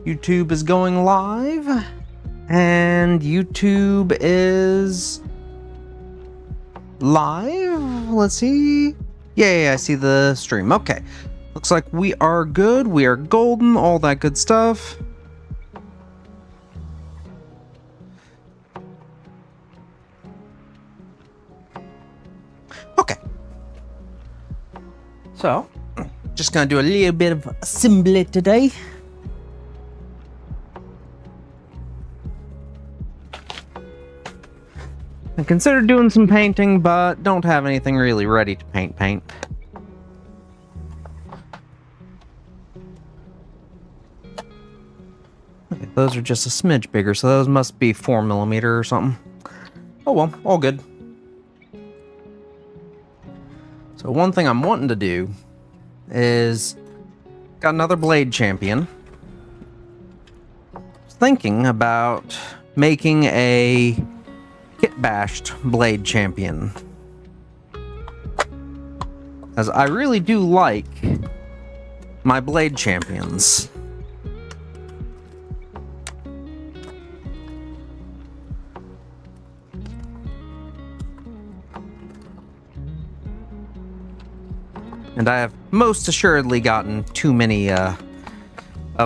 YouTube is going live, and YouTube is live. Let's see. Yeah, I see the stream. Okay. Looks like we are good. We are golden, all that good stuff. Okay. So, just gonna do a little bit of assembly today. I considered doing some painting, but don't have anything really ready to paint. Okay, those are just a smidge bigger, so those must be 4mm or something. Oh well, all good. So one thing I'm wanting to do is got another blade champion. Thinking about making a kit bashed blade champion, as I really do like my blade champions. And I have most assuredly gotten too many of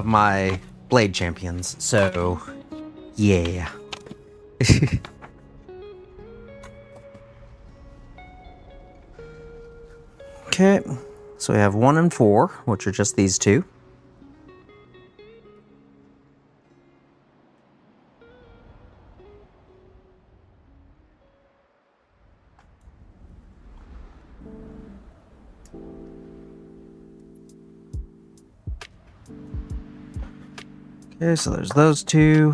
my blade champions, so yeah. Okay, so we have 1 and 4, which are just these two. Okay, so there's those two.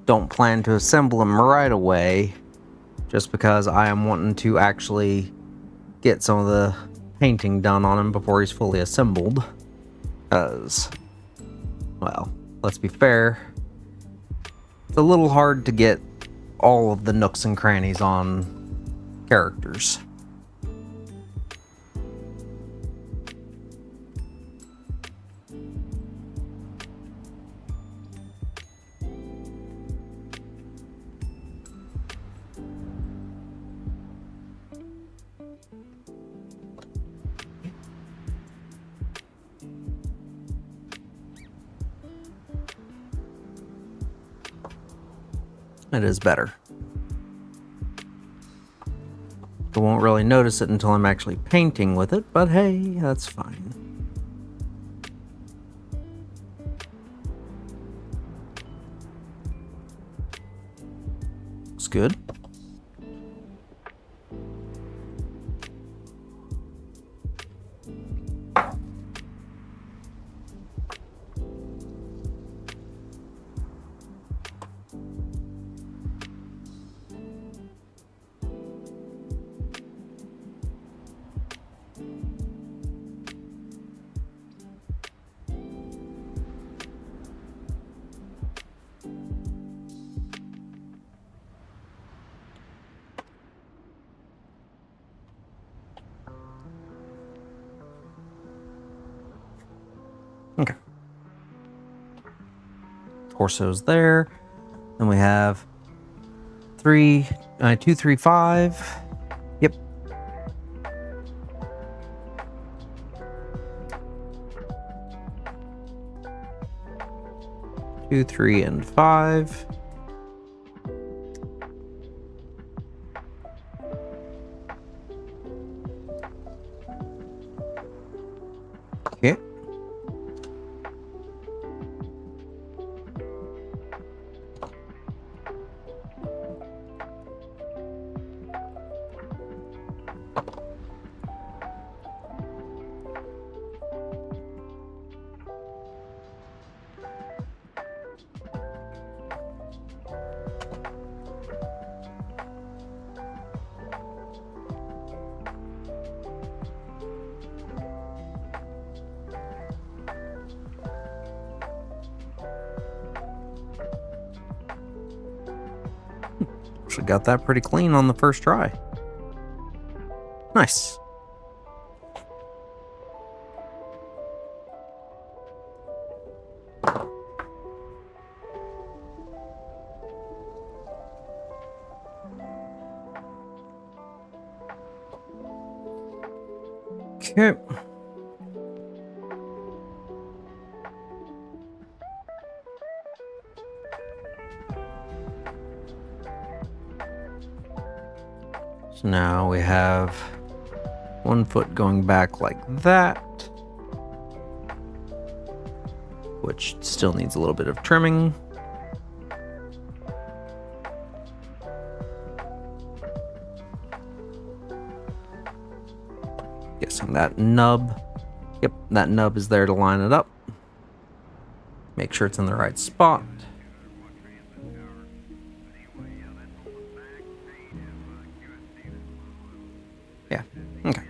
Don't plan to assemble them right away, just because I am wanting to actually get some of the painting done on him before he's fully assembled. Because, well, let's be fair, it's a little hard to get all of the nooks and crannies on characters. It is better. I won't really notice it until I'm actually painting with it, but hey, that's fine. Looks good. Okay. Torso's there. Then we have 2, 3, 5. Yep. 2, 3, and 5. Okay. actually got that pretty clean on the first try. Nice. Okay. So now we have 1 foot going back like that, which still needs a little bit of trimming. Guessing that nub. Yep, that nub is there to line it up. Make sure it's in the right spot. Yeah, okay.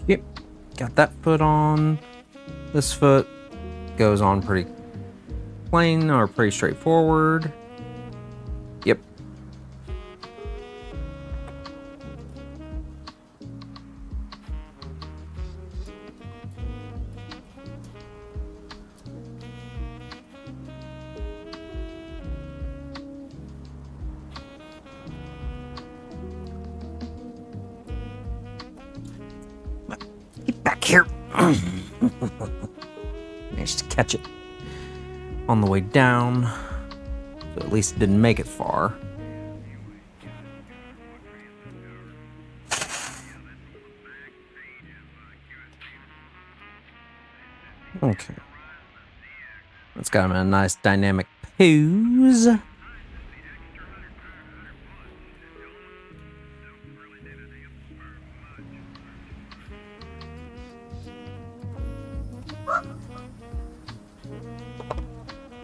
Yep, got that foot on. This foot goes on pretty plain or pretty straightforward. Yep. Get back here. Managed to catch it on the way down, so at least it didn't make it far. Okay. Let's got him in a nice dynamic pose.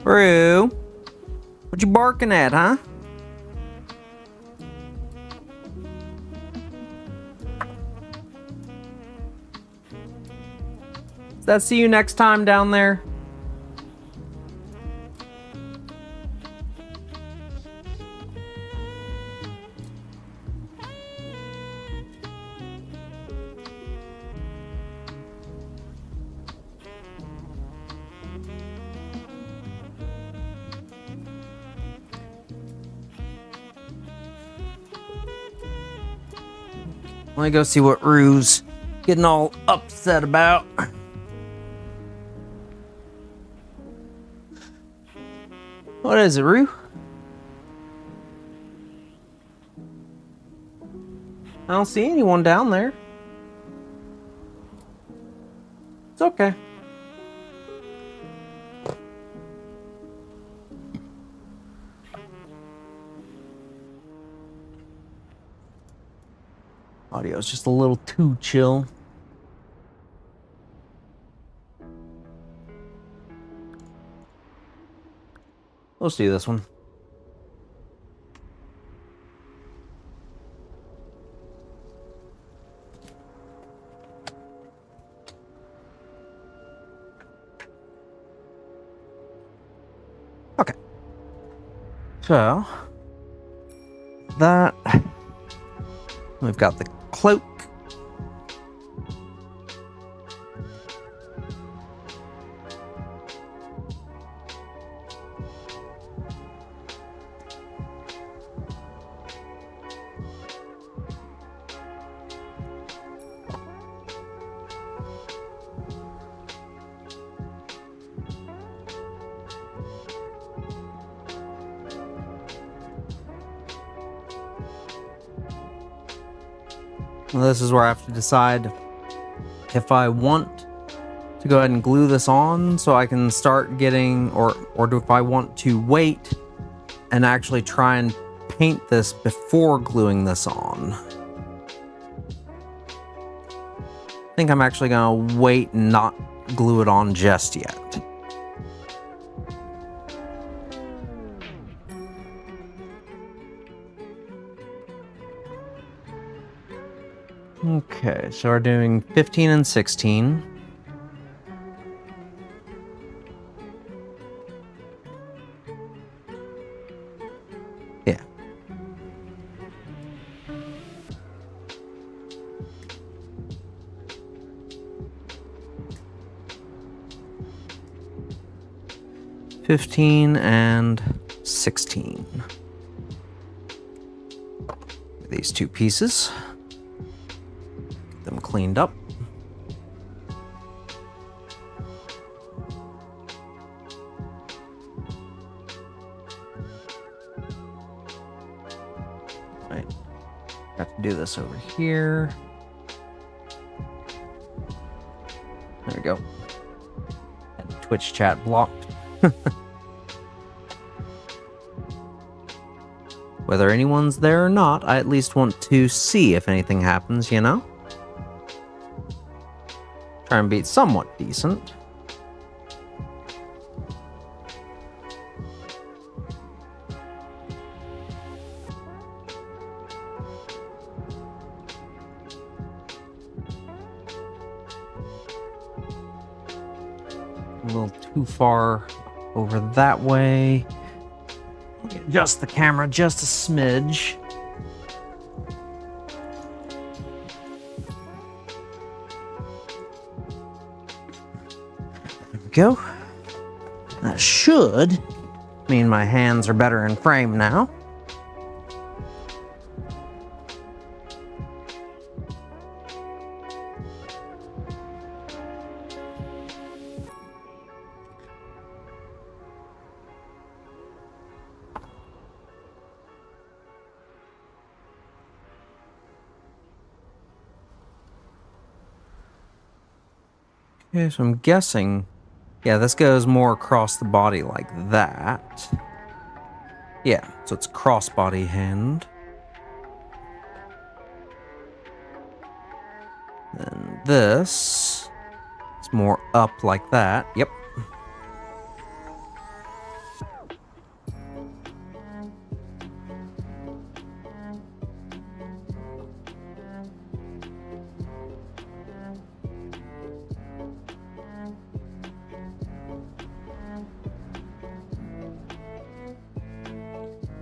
Roo, what you barking at, huh? Does that see you next time down there? Let me go see what Roo's getting all upset about. What is it, Roo? I don't see anyone down there. It's okay. Audio is just a little too chill. Let's do this one. Okay. So that we've got the cloak. Well, this is where I have to decide if I want to go ahead and glue this on so I can start getting, or if I want to wait and actually try and paint this before gluing this on. I think I'm actually gonna wait and not glue it on just yet. Okay, so we're doing 15 and 16. Yeah. $15 and $16. These two pieces. Get them cleaned up. Right. Have to do this over here. There we go. And Twitch chat blocked. Whether anyone's there or not, I at least want to see if anything happens, you know? Try and be somewhat decent. A little too far over that way. Adjust the camera just a smidge. There we go. That should mean my hands are better in frame now. Okay, so I'm guessing, yeah, this goes more across the body like that. Yeah, so it's crossbody hand. Then this is more up like that. Yep.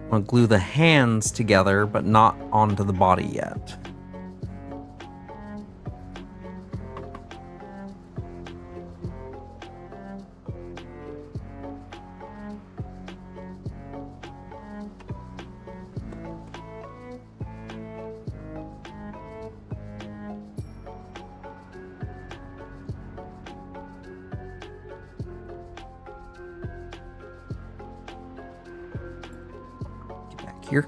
I'm gonna glue the hands together, but not onto the body yet. Here.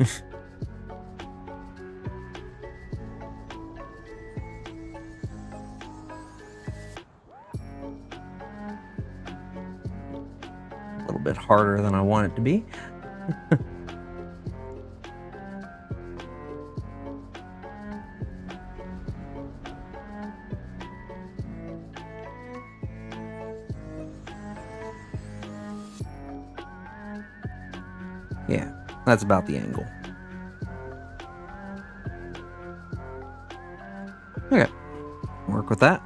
A little bit harder than I want it to be. Yeah. That's about the angle. Okay, work with that.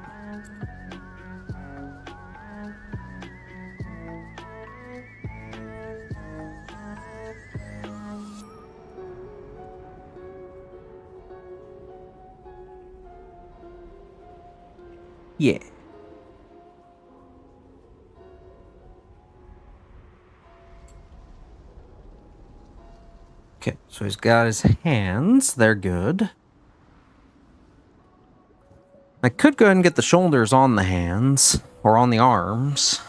Yeah. Okay, so he's got his hands. They're good. I could go ahead and get the shoulders on the hands, or on the arms.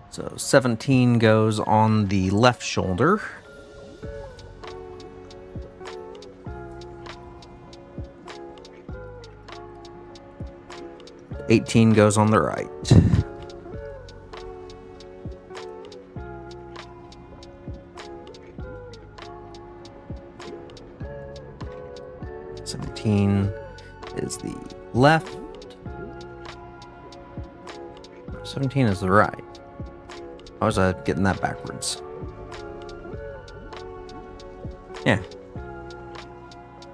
So 17 goes on the left shoulder. $18 goes on the right. $17 is the left. $17 is the right. I was getting that backwards. Yeah.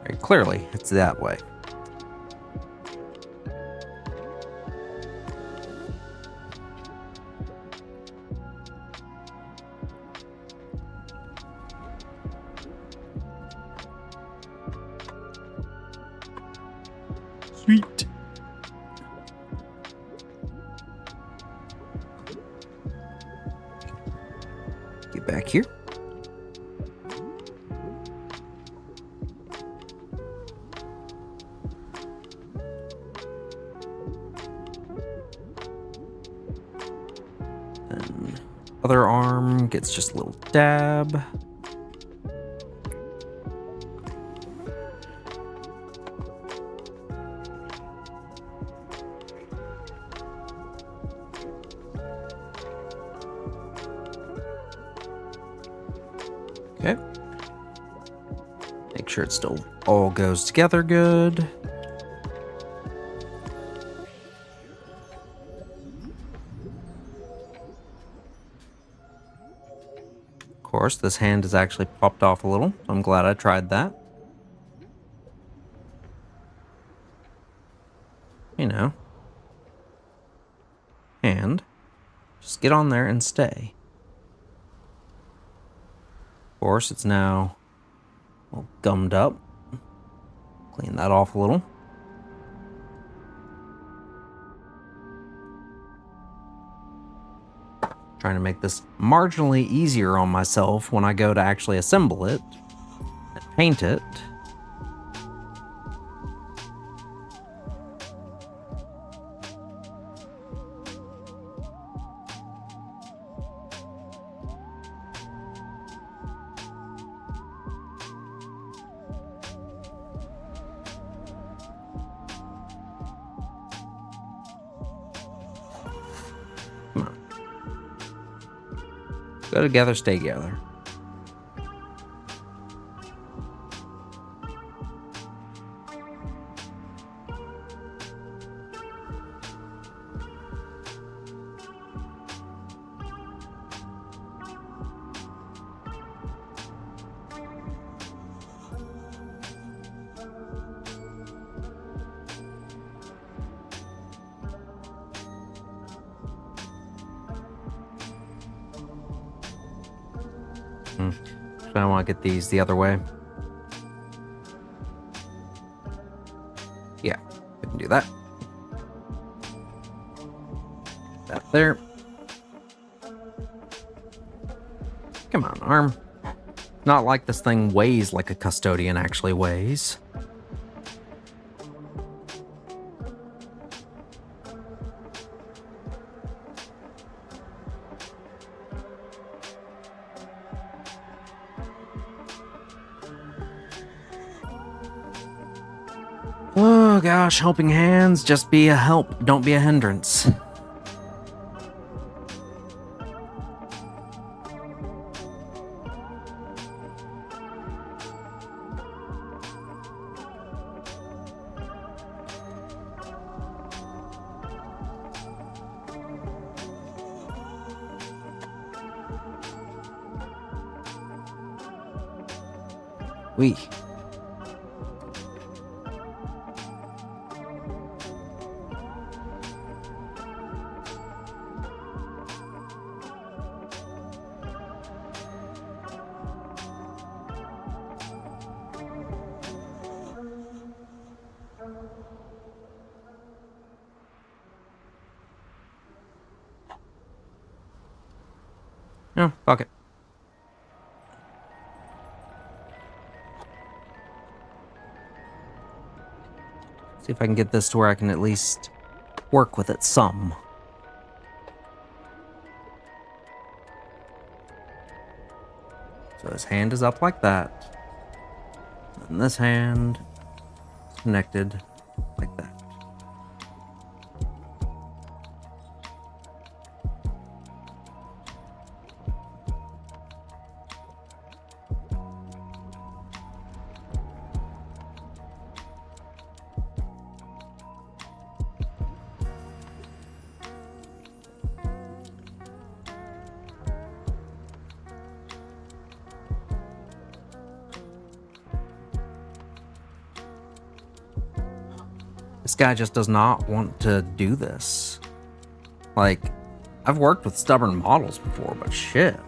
Very clearly, it's that way. Sweet. Get back here. And other arm gets just a little dab. Okay. Make sure it still all goes together good. Of course, this hand has actually popped off a little. I'm glad I tried that. You know. And just get on there and stay. Of course, it's now all gummed up. Clean that off a little. Trying to make this marginally easier on myself when I go to actually assemble it and paint it. Go together, stay together. So I want to get these the other way. Yeah, we can do that. That there. Come on, arm. Not like this thing weighs like a custodian actually weighs. Oh gosh, helping hands, just be a help, don't be a hindrance. Wee. No, fuck it. See if I can get this to where I can at least work with it some. So his hand is up like that. And this hand is connected like that. This guy just does not want to do this. Like, I've worked with stubborn models before, but shit.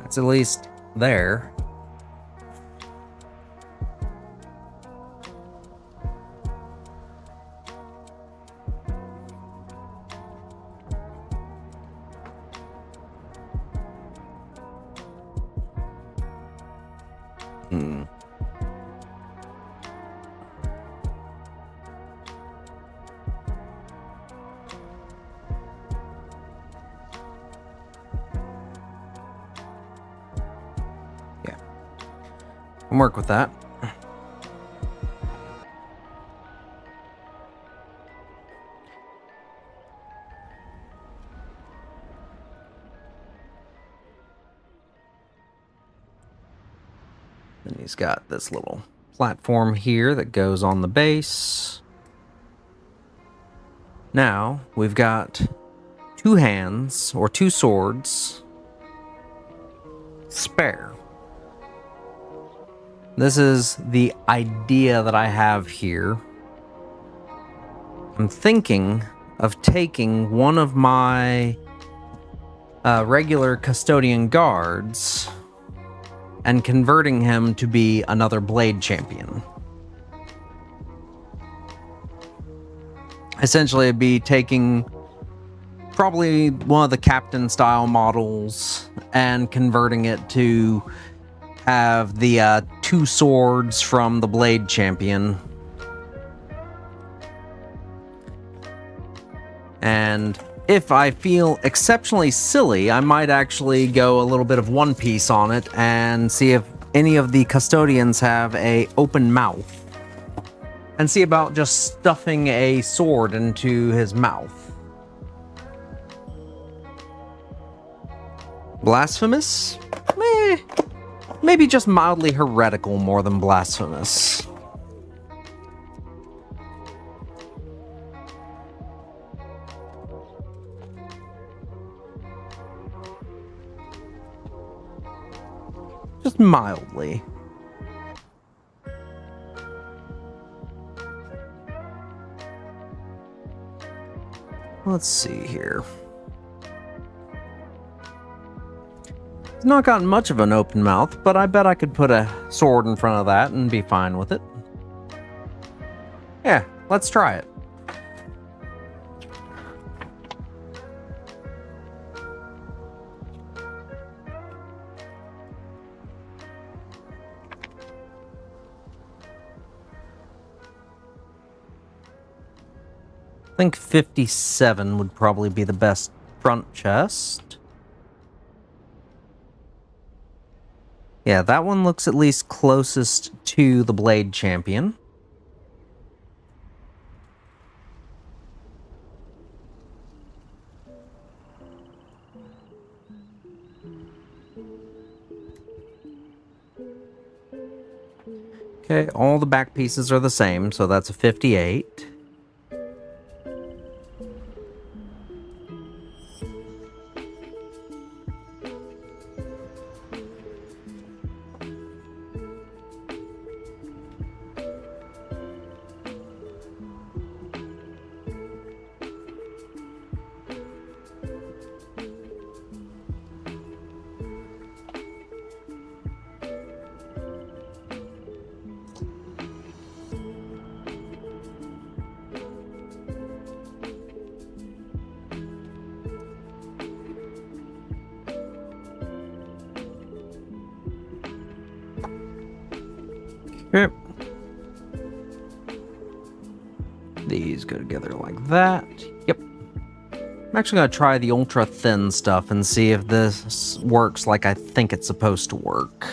It's at least there. Can work with that. Then he's got this little platform here that goes on the base. Now we've got two hands or two swords spare. This is the idea that I have here. I'm thinking of taking one of my regular custodian guards and converting him to be another blade champion. Essentially, it'd be taking probably one of the captain style models and converting it to have the two swords from the blade champion. And if I feel exceptionally silly, I might actually go a little bit of One Piece on it and see if any of the custodians have a open mouth. And see about just stuffing a sword into his mouth. Blasphemous? Maybe just mildly heretical more than blasphemous. Just mildly. Let's see here. He's not got much of an open mouth, but I bet I could put a sword in front of that and be fine with it. Yeah, let's try it. I think 57 would probably be the best front chest. Yeah, that one looks at least closest to the blade champion. Okay, all the back pieces are the same, so that's a 58. Yep. These go together like that. Yep. I'm actually going to try the ultra thin stuff and see if this works like I think it's supposed to work.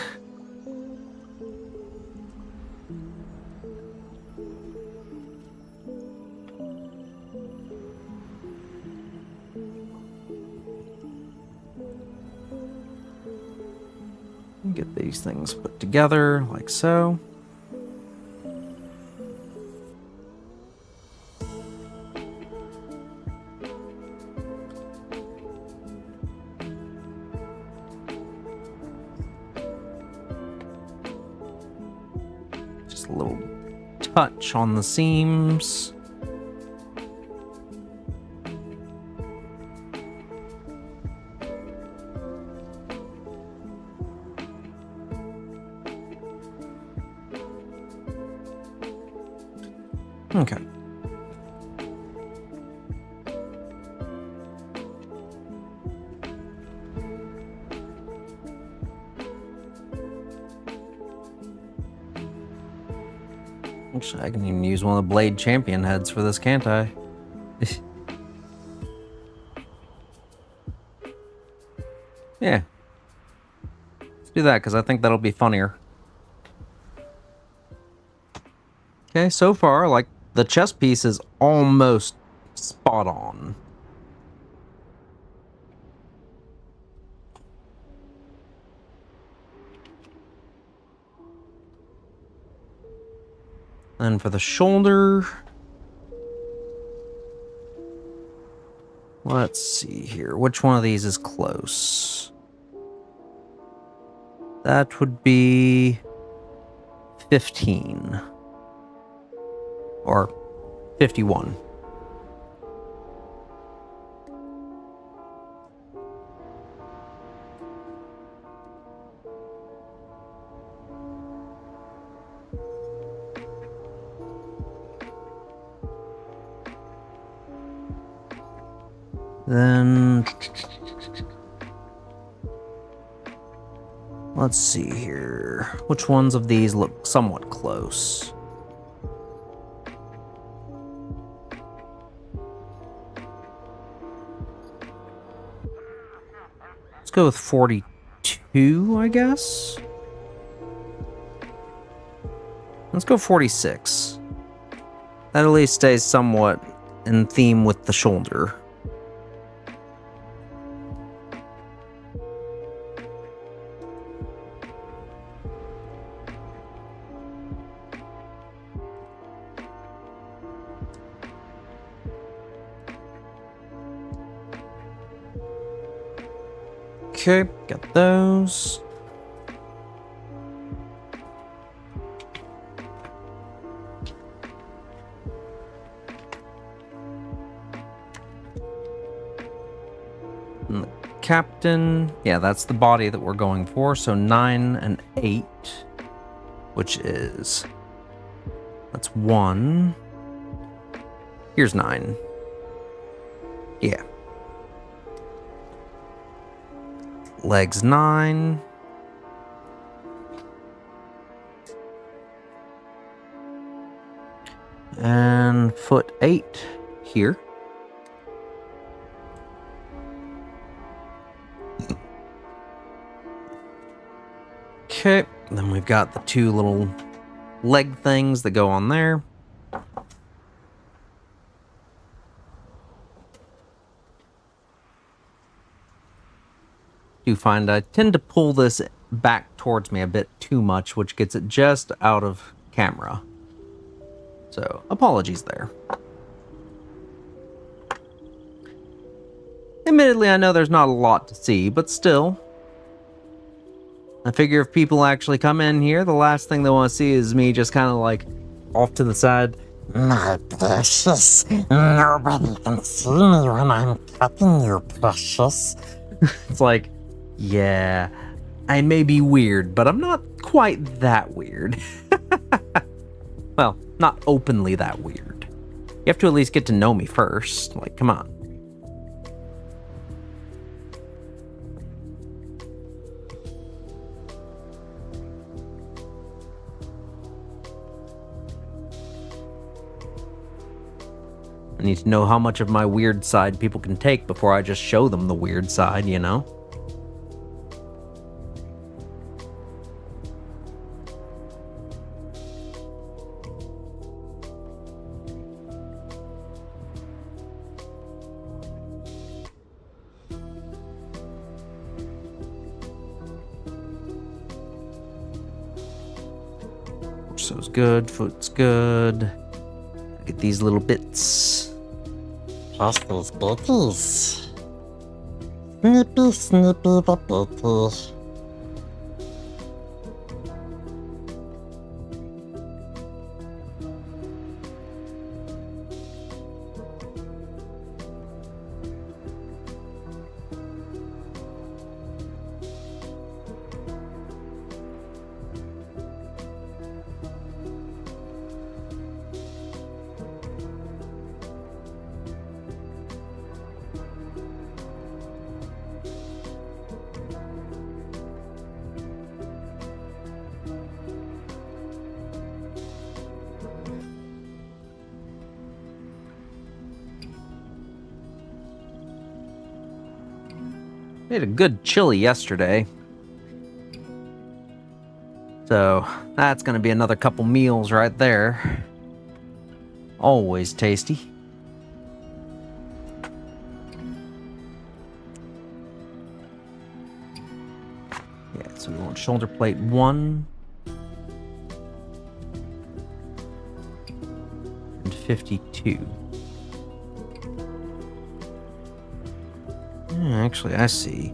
Get these things put together like so. Just a little touch on the seams. Okay. Actually, I can even use one of the Blade Champion heads for this, can't I? Yeah. Let's do that, because I think that'll be funnier. Okay, so far, like, the chest piece is almost spot on. Then for the shoulder, let's see here. Which one of these is close? That would be 15. Or 51. Then let's see here. Which ones of these look somewhat close? Let's go with 42, I guess. Let's go 46. That at least stays somewhat in theme with the shoulder. Okay, got those. And the captain, yeah, that's the body that we're going for. So 9 and 8, which is, that's 1. Here's 9. Yeah. Legs 9. And foot 8 here. Okay, then we've got the 2 little leg things that go on there. Do find I tend to pull this back towards me a bit too much, which gets it just out of camera. So, apologies there. Admittedly, I know there's not a lot to see, but still. I figure if people actually come in here, the last thing they want to see is me just kind of like off to the side. My precious, nobody can see me when I'm cutting you, precious. It's like, yeah, I may be weird, but I'm not quite that weird. Well, not openly that weird. You have to at least get to know me first. Like, come on. I need to know how much of my weird side people can take before I just show them the weird side, you know? Torso's good, foot's good. Get these little bits. Plus these bitties. Snippy, snippy the bitty. We had a good chili yesterday. So that's going to be another couple meals right there. Always tasty. Yeah, so we want shoulder plate 1. And 52. Actually, I see.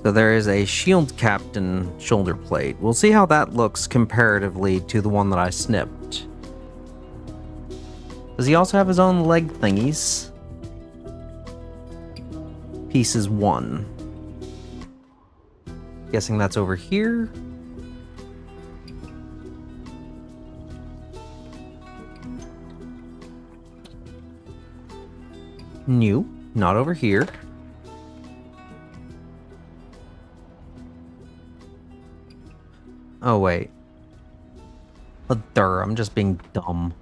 So there is a shield captain shoulder plate. We'll see how that looks comparatively to the one that I snipped. Does he also have his own leg thingies? Pieces 1. Guessing that's over here. New, not over here. Oh, wait. I'm just being dumb.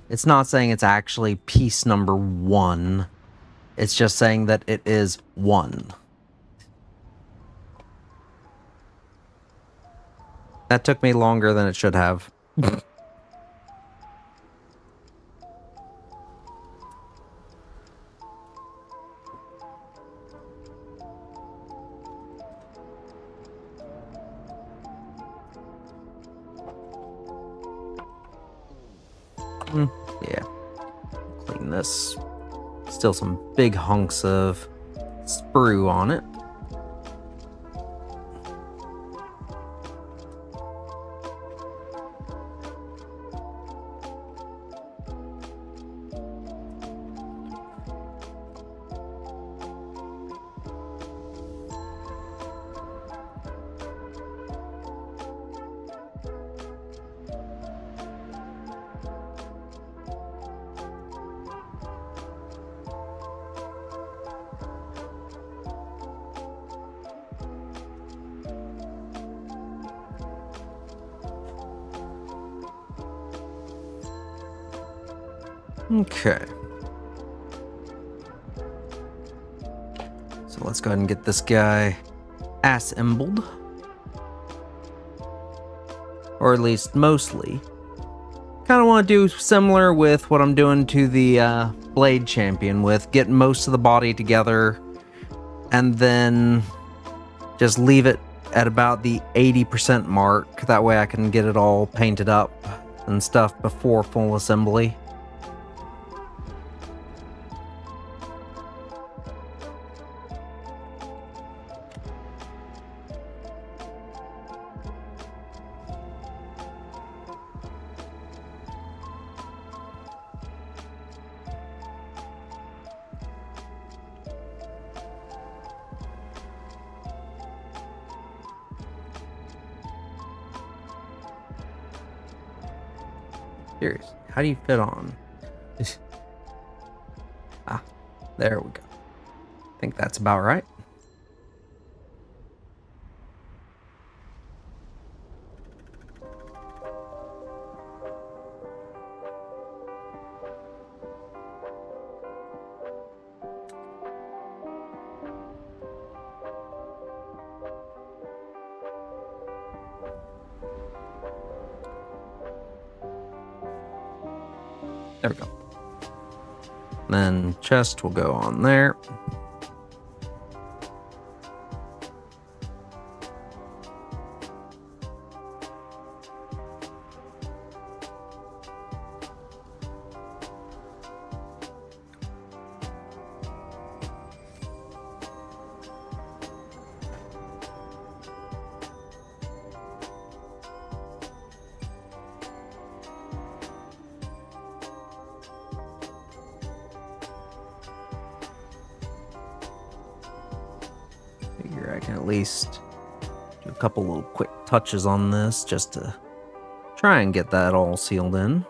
It's not saying it's actually piece number 1. It's just saying that it is 1. That took me longer than it should have. Yeah. Clean this. Still some big hunks of sprue on it. Okay. So let's go ahead and get this guy assembled. Or at least mostly. Kind of want to do similar with what I'm doing to the Blade Champion with get most of the body together and then just leave it at about the 80% mark. That way I can get it all painted up and stuff before full assembly. Seriously, how do you fit on? Ah, there we go. I think that's about right. There we go. Then chest will go on there. Figure I can at least do a couple little quick touches on this just to try and get that all sealed in.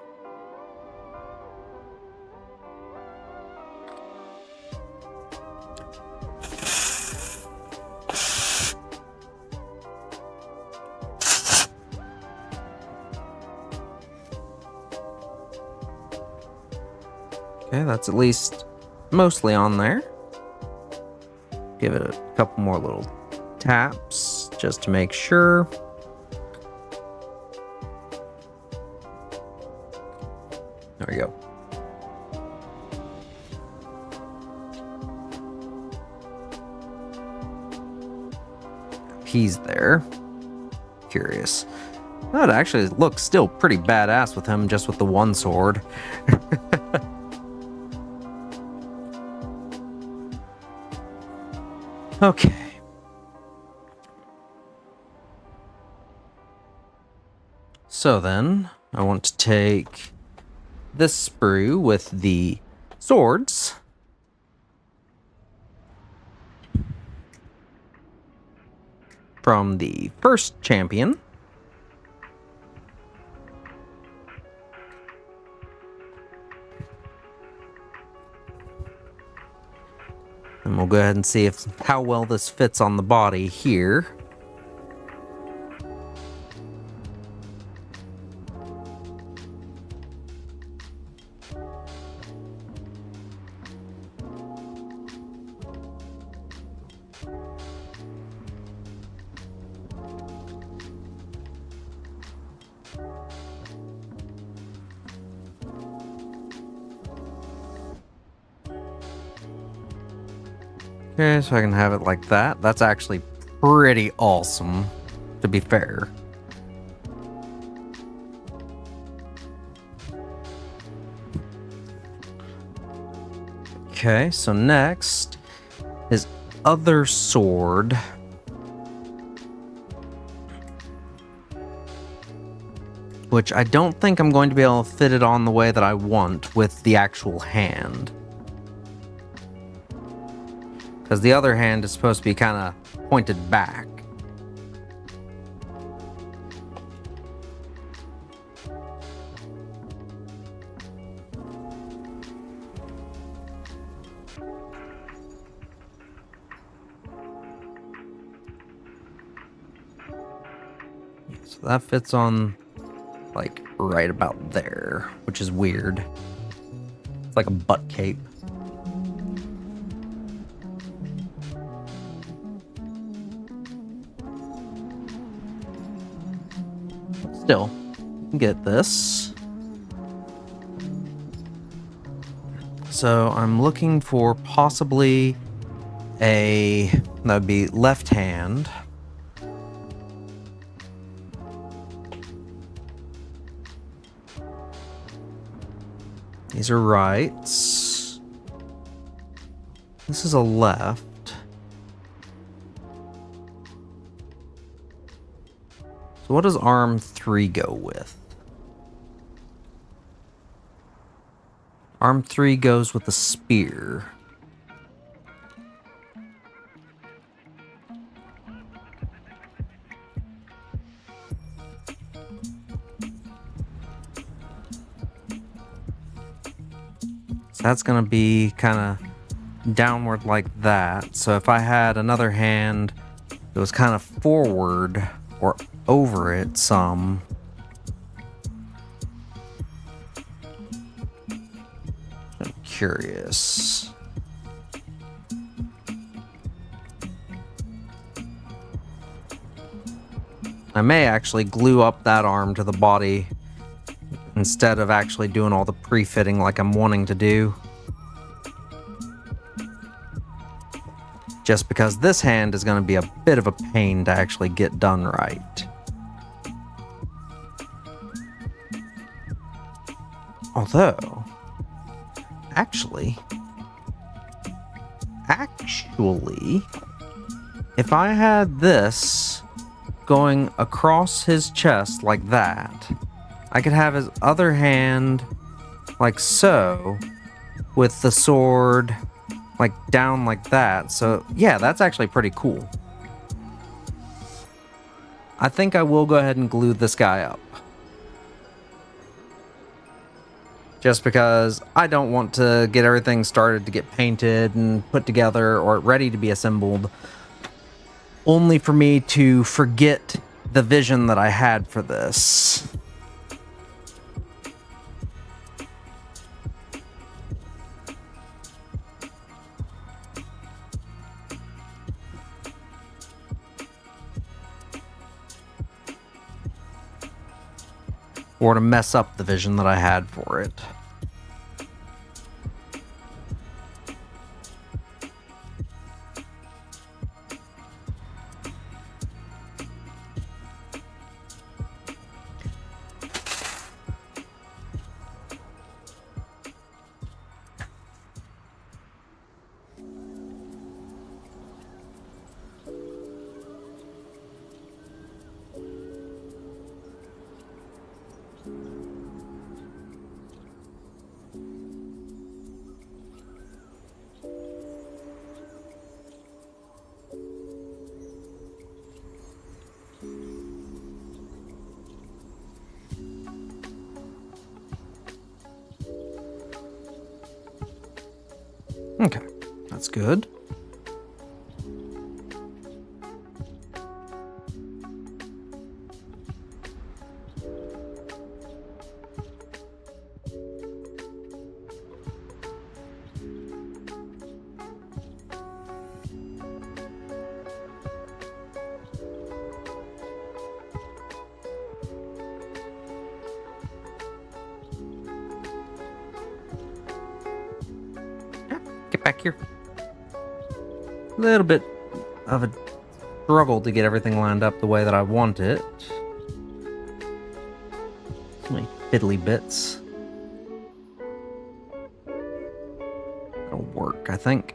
Okay, that's at least mostly on there. Give it a couple more little taps just to make sure. There we go. He's there. Curious. That actually looks still pretty badass with him just with the one sword. Okay. So then, I want to take this sprue with the swords. From the first champion. And we'll go ahead and see how well this fits on the body here. Okay, so I can have it like that. That's actually pretty awesome, to be fair. Okay, so next, his other sword. Which I don't think I'm going to be able to fit it on the way that I want with the actual hand. Because the other hand is supposed to be kind of pointed back. So that fits on, like, right about there, which is weird. It's like a butt cape. Still, get this. So I'm looking for possibly that would be left hand. These are rights. This is a left. So what does arm 3 go with? Arm 3 goes with the spear. So that's going to be kind of downward like that. So if I had another hand that was kind of forward or over it some. I'm curious. I may actually glue up that arm to the body instead of actually doing all the pre-fitting like I'm wanting to do. Just because this hand is going to be a bit of a pain to actually get done right. Although, actually, if I had this going across his chest like that, I could have his other hand like so, with the sword like down like that. So yeah, that's actually pretty cool. I think I will go ahead and glue this guy up. Just because I don't want to get everything started to get painted and put together or ready to be assembled, only for me to forget the vision that I had for this. Or to mess up the vision that I had for it. Okay, that's good. Get back here. A little bit of a struggle to get everything lined up the way that I want it. So many fiddly bits. It'll work, I think.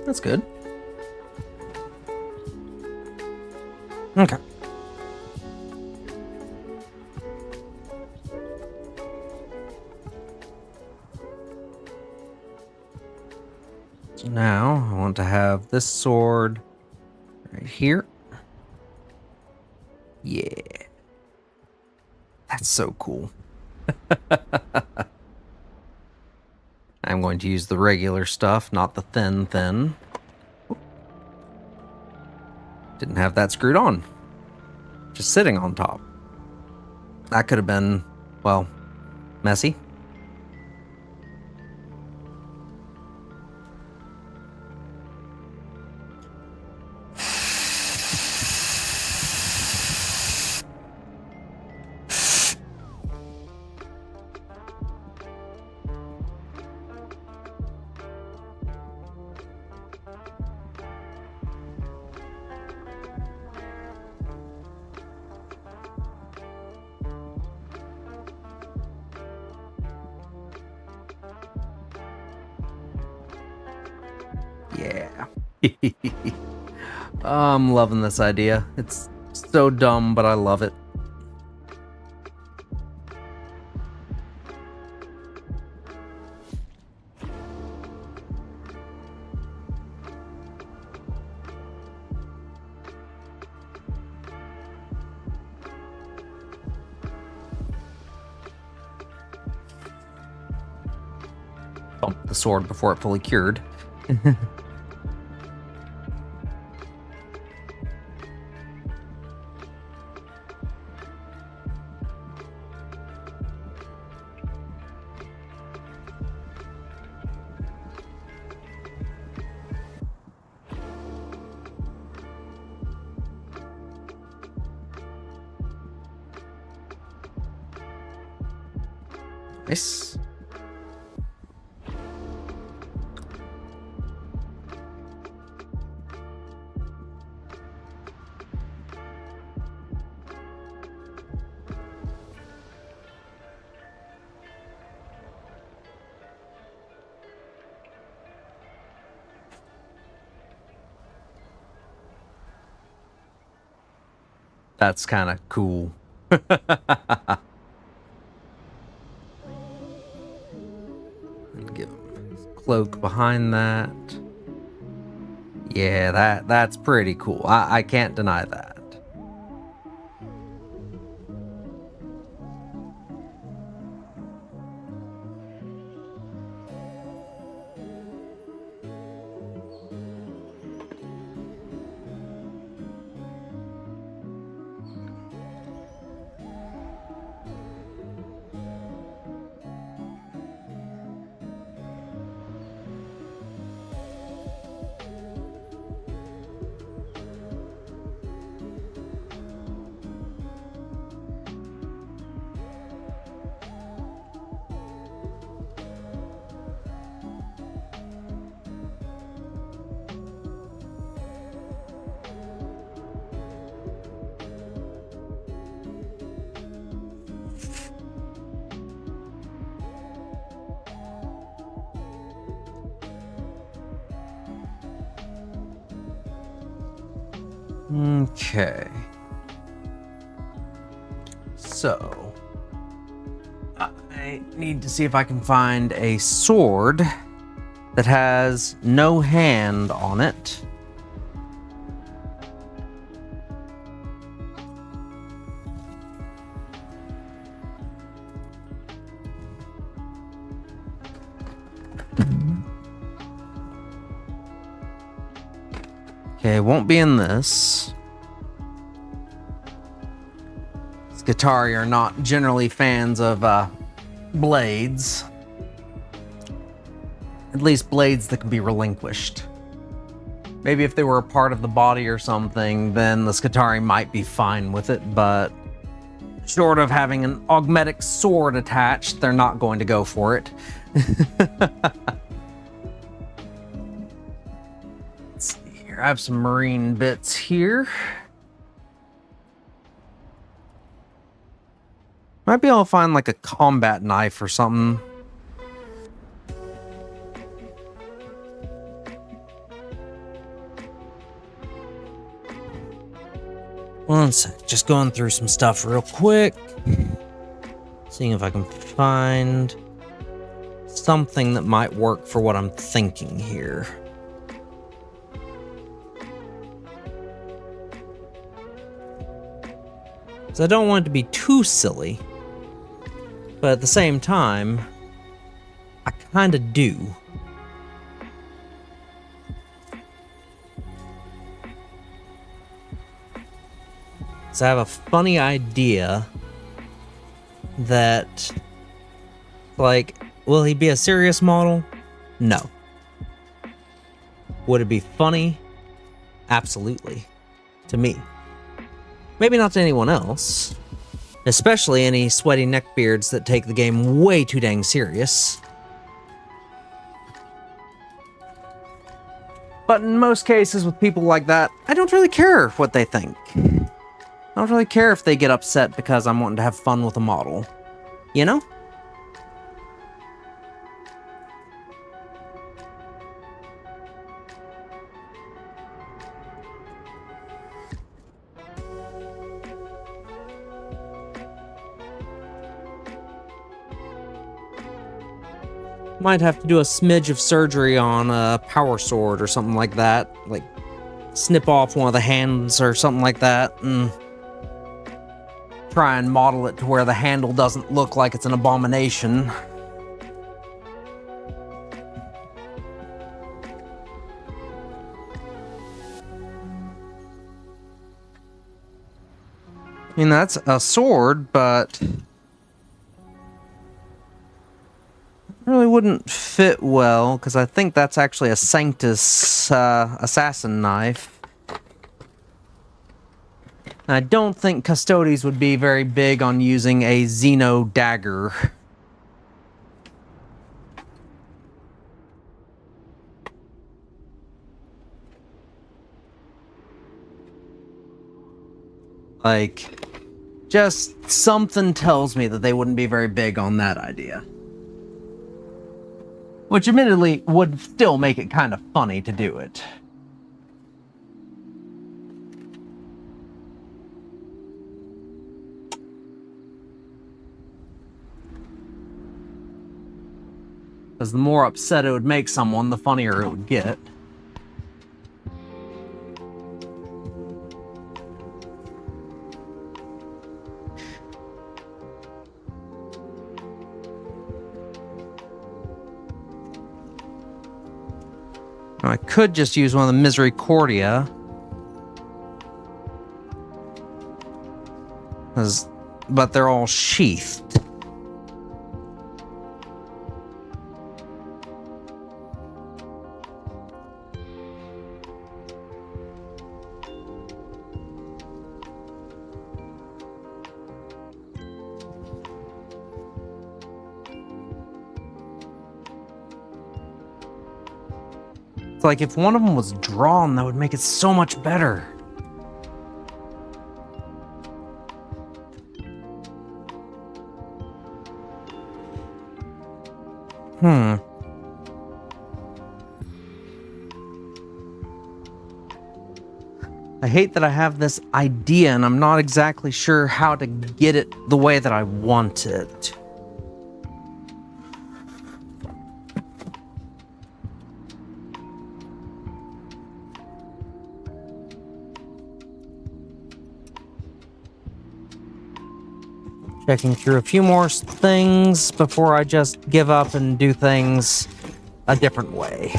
That's good. Okay. So now I want to have this sword right here. Yeah. That's so cool. I'm going to use the regular stuff, not the thin. Didn't have that screwed on. Just sitting on top. That could have been, well, messy. Yeah. I'm loving this idea. It's so dumb, but I love it. bumped the sword before it fully cured. Nice. That's kind of cool. Give him his cloak behind that. Yeah, that's pretty cool. I can't deny that. Okay. So, I need to see if I can find a sword that has no hand on it. Okay, won't be in this. Skitari are not generally fans of blades. At least blades that can be relinquished. Maybe if they were a part of the body or something, then the Skitari might be fine with it, but short of having an augmetic sword attached, they're not going to go for it. Let's see here. I have some marine bits here. Might be able to find like a combat knife or something. One sec, just going through some stuff real quick. Seeing if I can find something that might work for what I'm thinking here. So I don't want it to be too silly, but at the same time, I kind of do. So I have a funny idea that, like, will he be a serious model? No. Would it be funny? Absolutely. To me. Maybe not to anyone else. Especially any sweaty neckbeards that take the game way too dang serious. But in most cases with people like that, I don't really care what they think. I don't really care if they get upset because I'm wanting to have fun with a model. You know? Might have to do a smidge of surgery on a power sword or something like that. Like, snip off one of the hands or something like that, and try and model it to where the handle doesn't look like it's an abomination. mean, that's a sword, but it really wouldn't fit well, because I think that's actually a Sanctus assassin knife. And I don't think Custodes would be very big on using a Xeno dagger. Like, just something tells me that they wouldn't be very big on that idea. Which admittedly would still make it kind of funny to do it. Because the more upset it would make someone, the funnier it would get. I could just use one of the Misericordia. But they're all sheathed. It's like if one of them was drawn, that would make it so much better. I hate that I have this idea and I'm not exactly sure how to get it the way that I want it. Checking through a few more things before I just give up and do things a different way.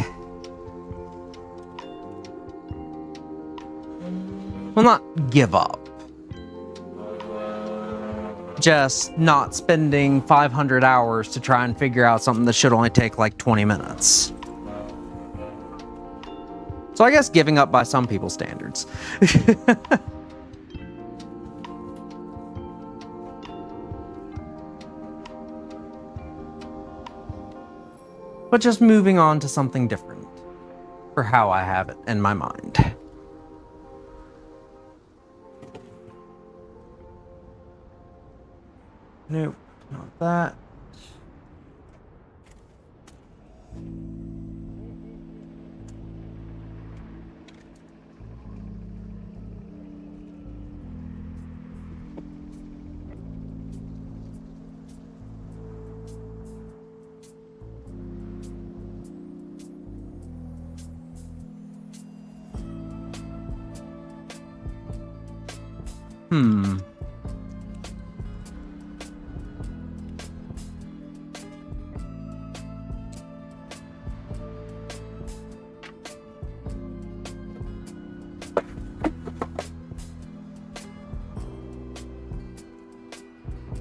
Well, not give up. Just not spending 500 hours to try and figure out something that should only take like 20 minutes. So I guess giving up by some people's standards. But just moving on to something different for how I have it in my mind. Nope, not that.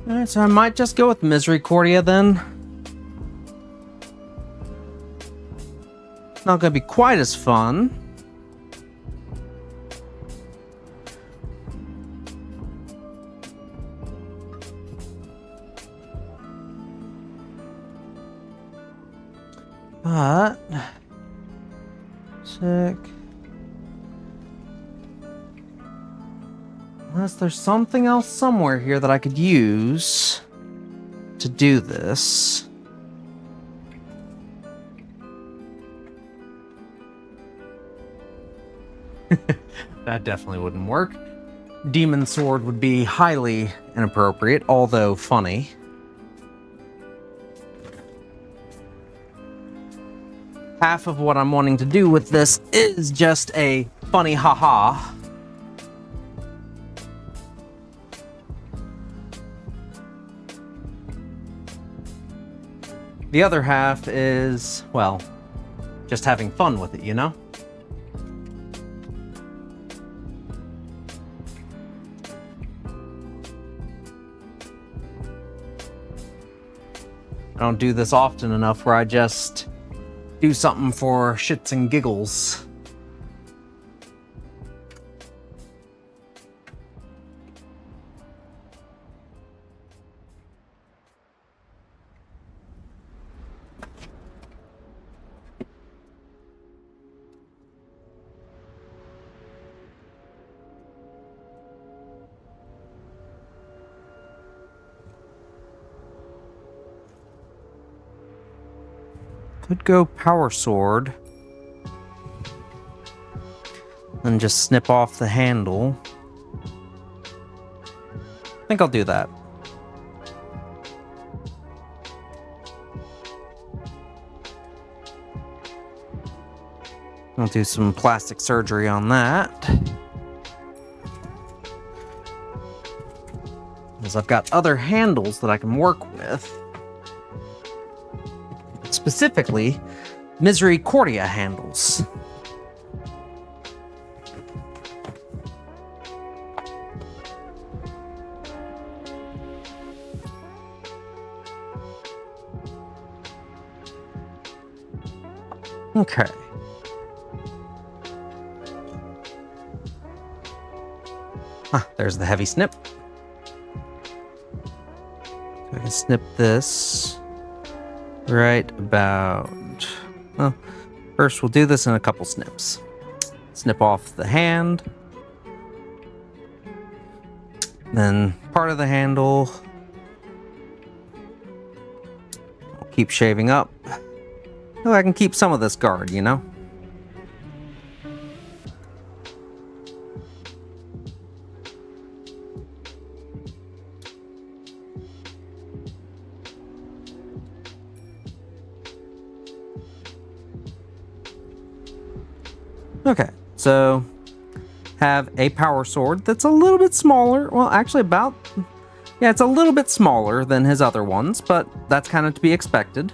Alright, so I might just go with Misericordia then. Not gonna be quite as fun. But sick. Unless there's something else somewhere here that I could use to do this. That definitely wouldn't work. Demon Sword would be highly inappropriate, although funny. Half of what I'm wanting to do with this is just a funny haha. The other half is, well, just having fun with it, you know? I don't do this often enough where I just do something for shits and giggles. Could go power sword and just snip off the handle. I think I'll do that. I'll do some plastic surgery on that. Because I've got other handles that I can work with. Specifically, Misericordia handles. Okay. There's the heavy snip. I can snip this. Right about... Well, first we'll do this in a couple snips. Snip off the hand. Then part of the handle. I'll keep shaving up. Oh, I can keep some of this guard, you know? Okay, so have a power sword that's a little bit smaller. Well, actually yeah, it's a little bit smaller than his other ones, but that's kind of to be expected.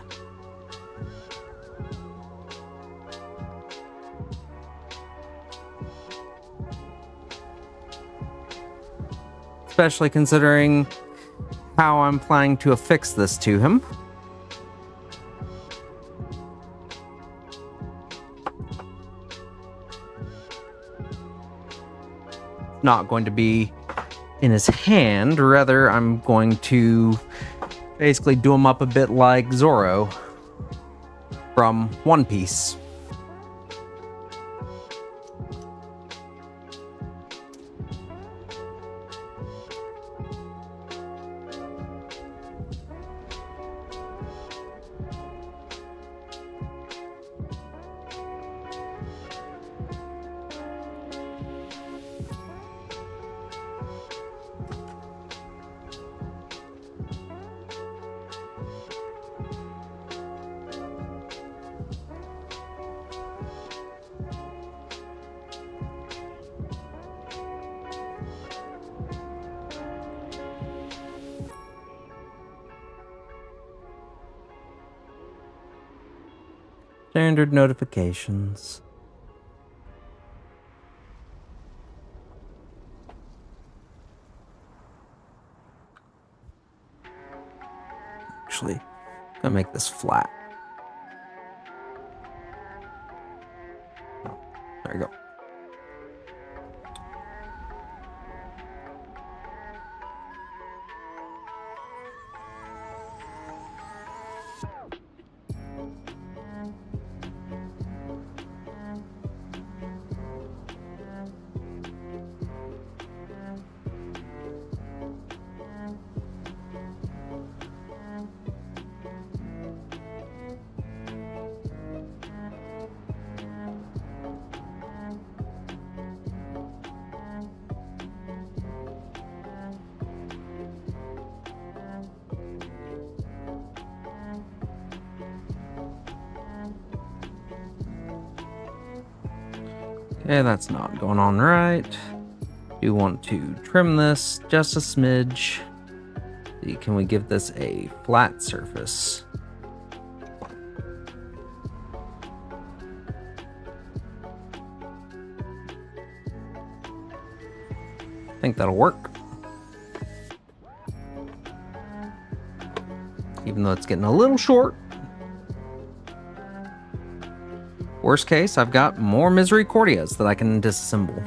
Especially considering how I'm planning to affix this to him. Not going to be in his hand, rather I'm going to basically do him up a bit like Zoro from One Piece. Standard notifications. Actually, I'm gonna make this flat. There you go. Okay, that's not going on right. Do want to trim this just a smidge. See, can we give this a flat surface? I think that'll work. Even even though it's getting a little short. Worst case, I've got more Misericordias that I can disassemble,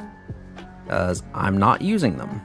because I'm not using them.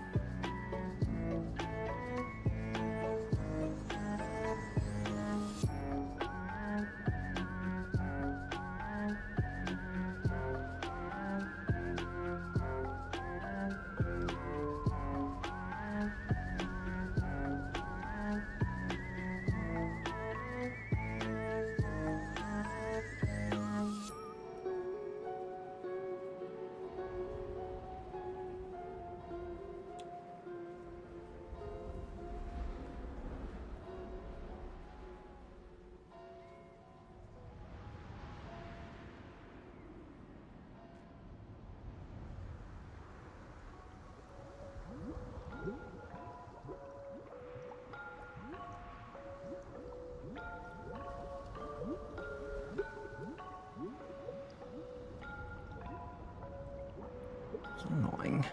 It's annoying.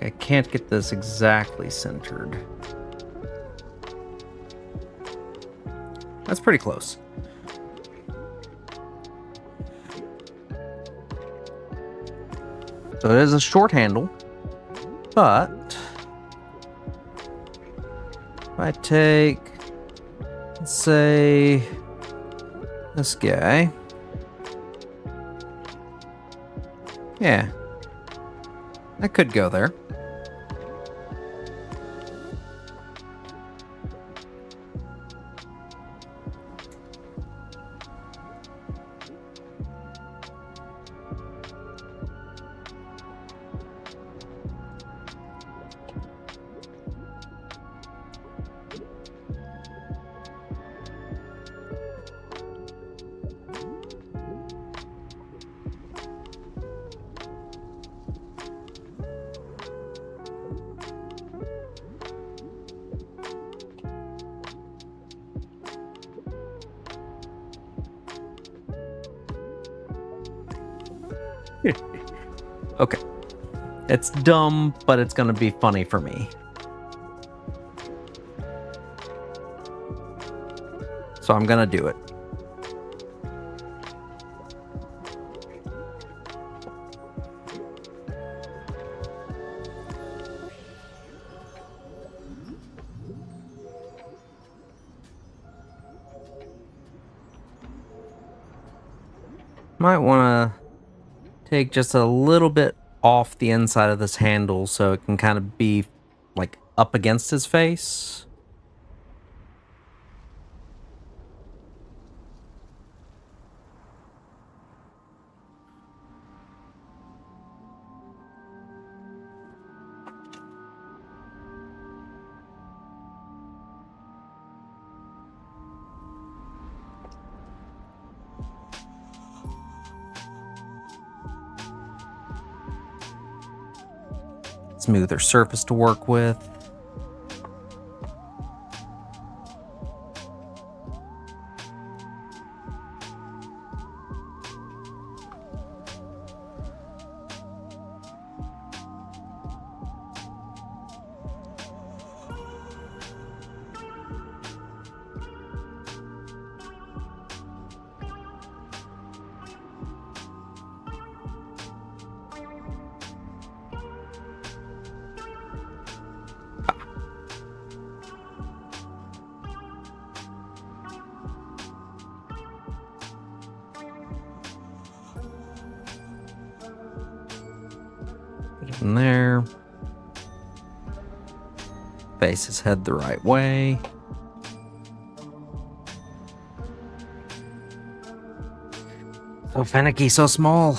I can't get this exactly centered. That's pretty close. So it is a short handle, but if I take, let's say, this guy. Yeah, that could go there. Okay. It's dumb, but it's gonna be funny for me. So I'm gonna do it. Might want to take just a little bit off the inside of this handle so it can kind of be like up against his face. Smoother surface to work with. Put it in there. Face his head the right way. So finicky, so small.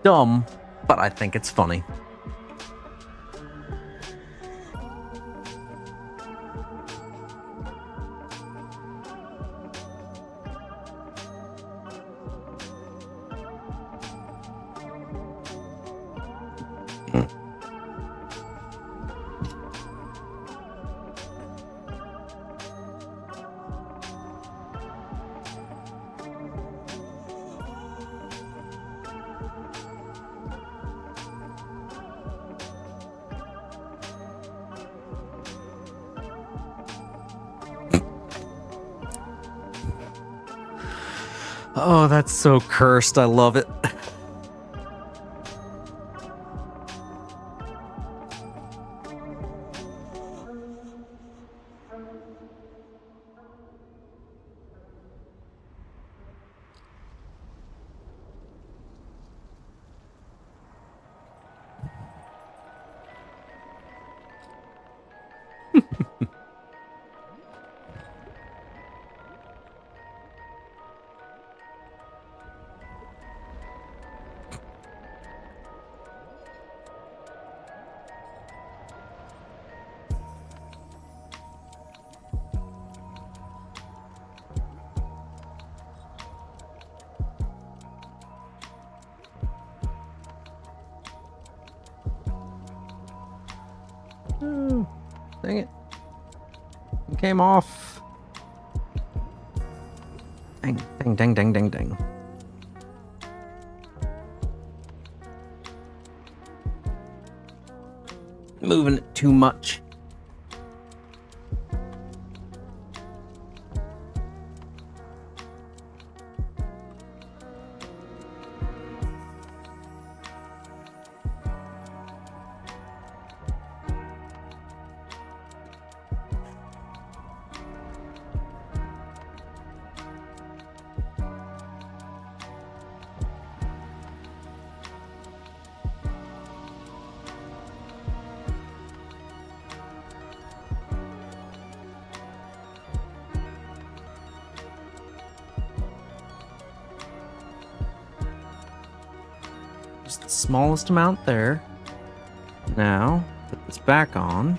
Dumb, but I think it's funny. Oh, that's so cursed. I love it. Oh, dang it. It came off. Dang, dang, dang, dang, dang, dang. Moving it too much. Just the smallest amount there. Now, put this back on.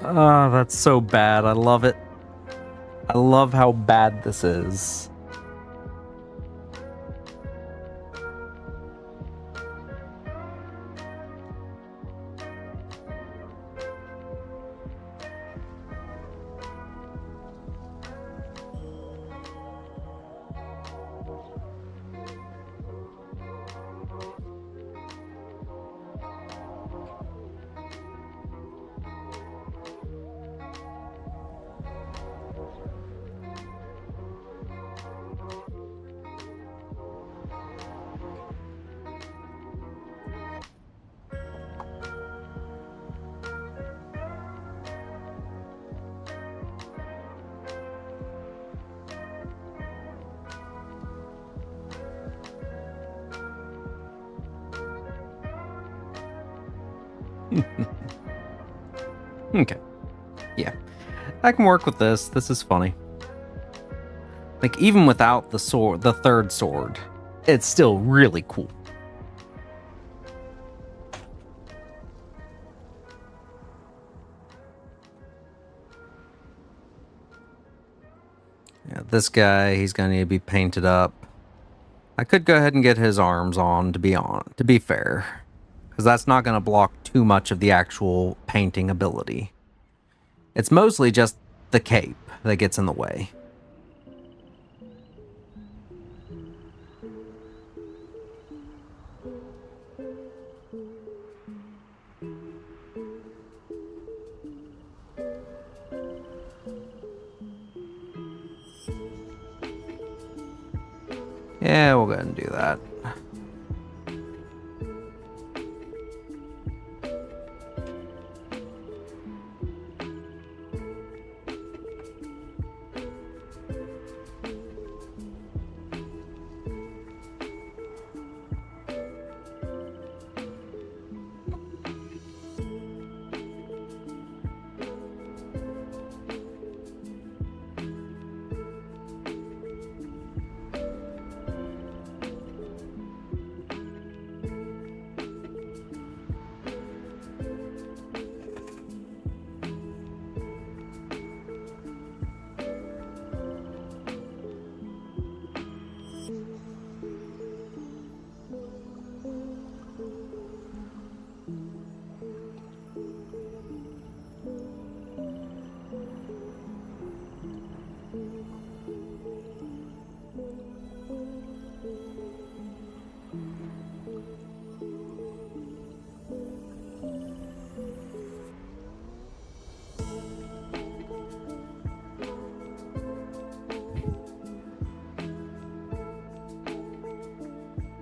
Oh, that's so bad. I love it. I love how bad this is. Okay. Yeah. I can work with this. This is funny. Like, even without the sword, the third sword, it's still really cool. Yeah, this guy, he's gonna need to be painted up. I could go ahead and get his arms on, to be fair. Because that's not going to block too much of the actual painting ability. It's mostly just the cape that gets in the way. Yeah, we'll go ahead and do that.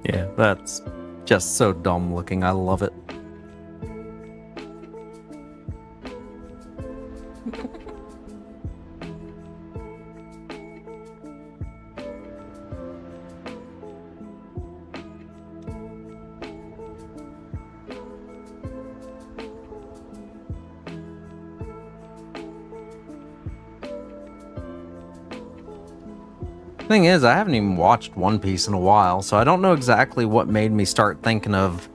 Yeah, that's just so dumb looking. I love it. Thing is, I haven't even watched One Piece in a while, so I don't know exactly what made me start thinking of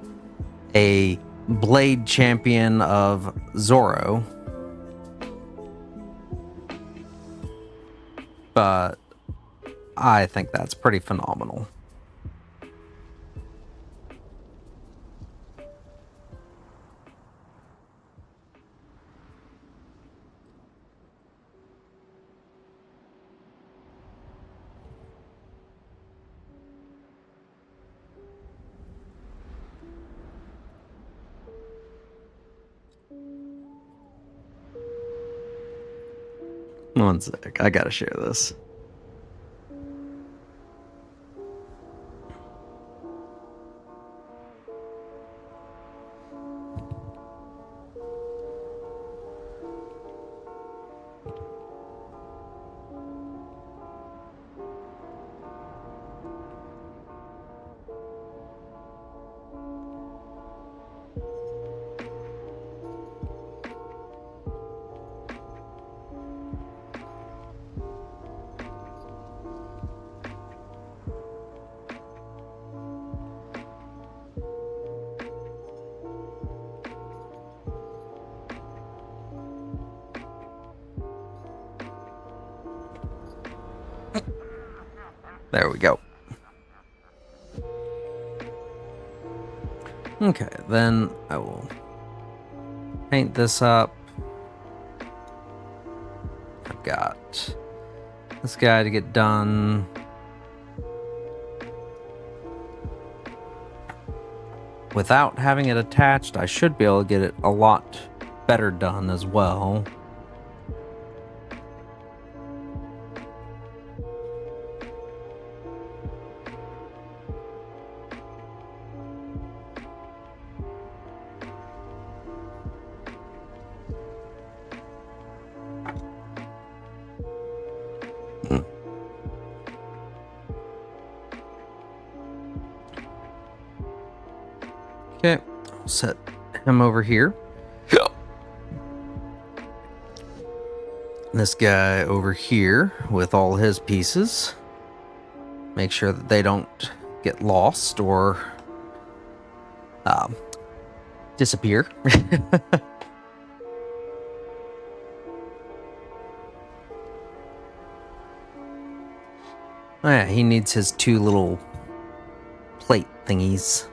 a Blade champion of Zoro. But I think that's pretty phenomenal. One sec, I gotta share this. There we go. Okay, then I will paint this up. I've got this guy to get done. Without having it attached, I should be able to get it a lot better done as well. Okay, I'll set him over here. This guy over here with all his pieces. Make sure that they don't get lost or disappear. Oh yeah, he needs his two little plate thingies.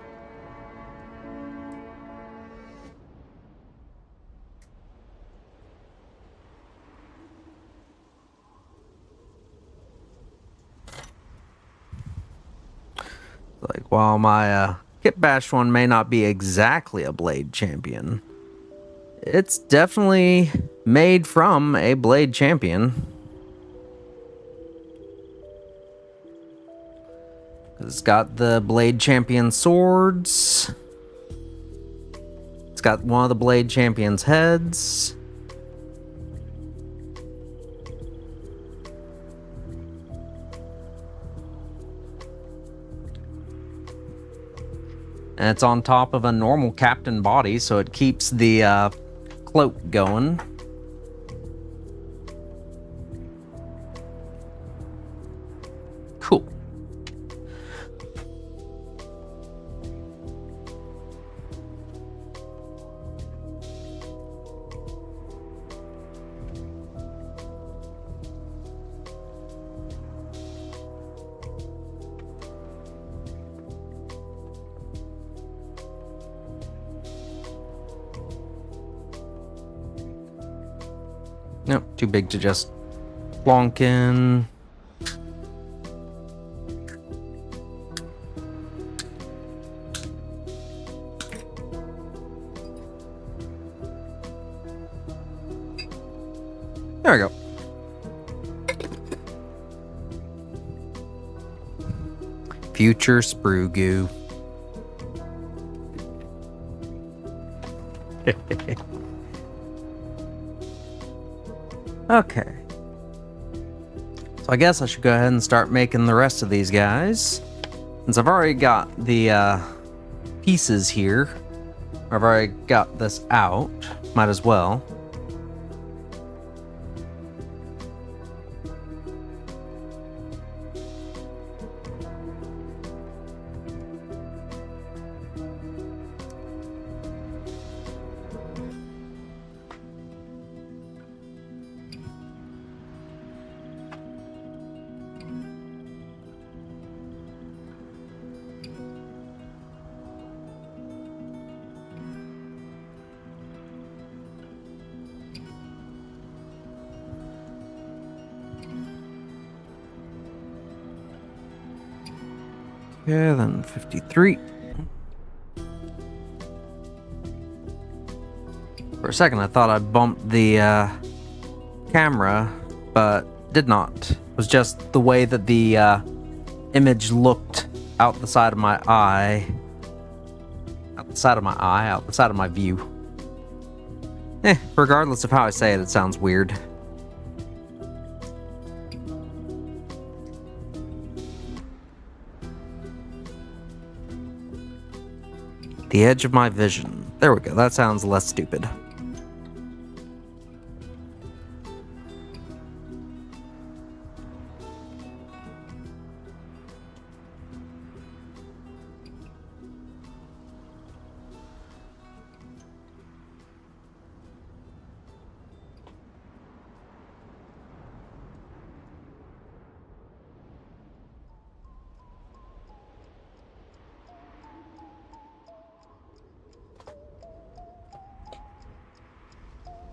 Like, while my Kit Bash one may not be exactly a Blade champion, it's definitely made from a Blade champion. It's got the Blade champion swords. It's got one of the Blade champion's heads. And it's on top of a normal captain body, so it keeps the cloak going. Cool. Nope, too big to just plonk in. There we go. Future sprue goo. Okay. So I guess I should go ahead and start making the rest of these guys. Since I've already got the pieces here, I've already got this out, might as well. Okay, then 53. For a second, I thought I bumped the camera, but did not. It was just the way that the image looked out the side of my eye. Out the side of my eye, out the side of my view. Regardless of how I say it, it sounds weird. The edge of my vision. There we go. That sounds less stupid.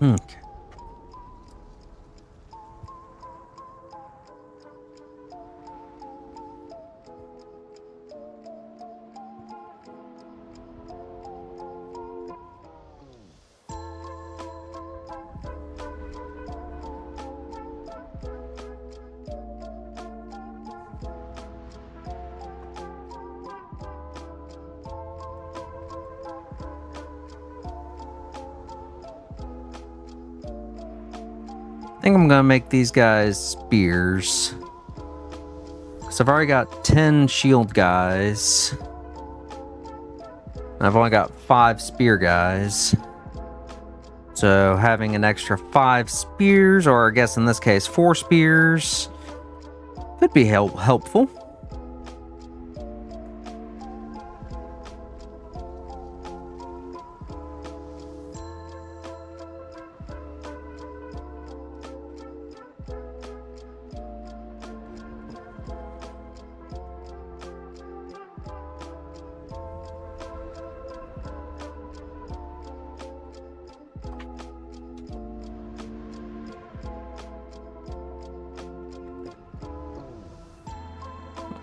Okay. I think I'm gonna make these guys spears. Because I've already got 10 shield guys. And I've only got 5 spear guys. So having an extra 5 spears, or I guess in this case 4 spears, could be helpful.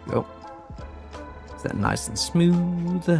Go. Is that nice and smooth?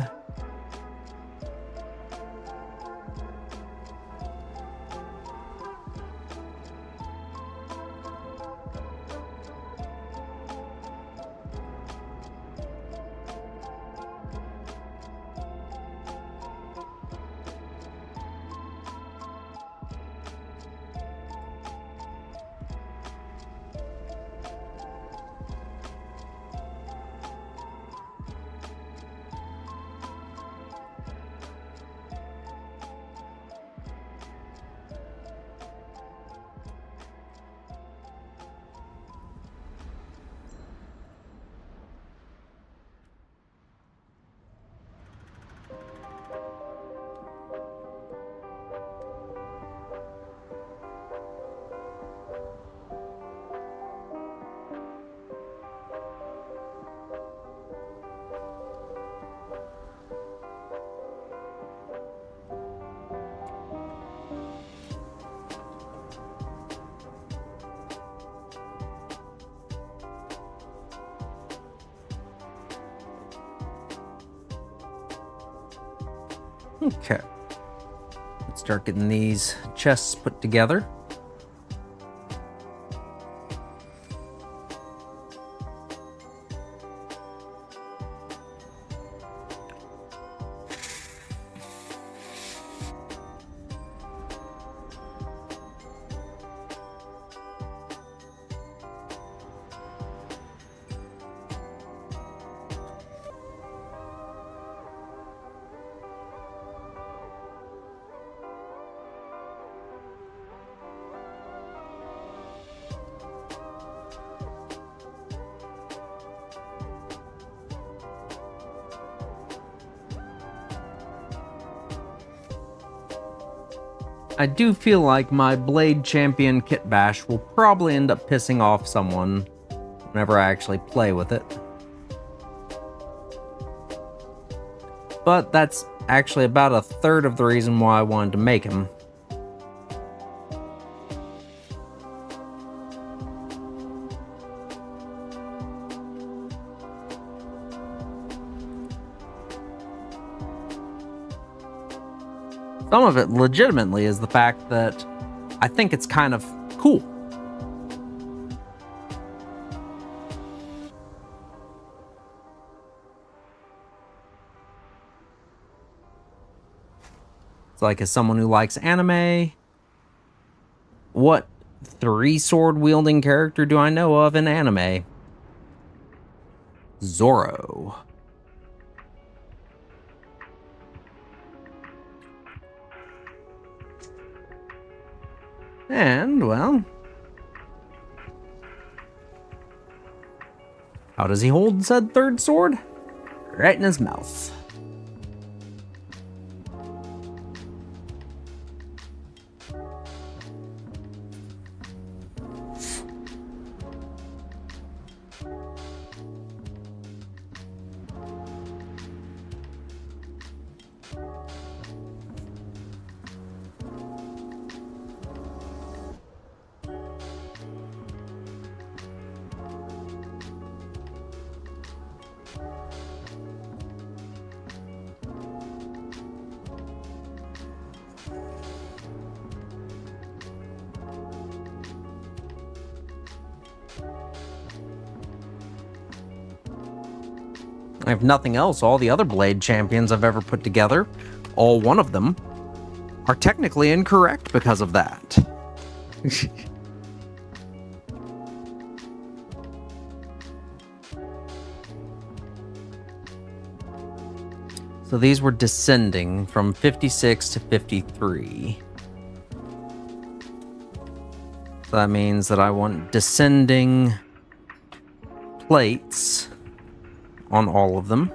Okay. Let's start getting these chests put together. I do feel like my Blade Champion Kit Bash will probably end up pissing off someone whenever I actually play with it. But that's actually about a third of the reason why I wanted to make him. Some of it legitimately is the fact that I think it's kind of cool. It's like, as someone who likes anime, what 3-sword wielding character do I know of in anime? Zoro. And, well, how does he hold said third sword? Right in his mouth. If nothing else, all the other Blade champions I've ever put together, all one of them, are technically incorrect because of that. So these were descending from 56 to 53. So that means that I want descending plates on all of them.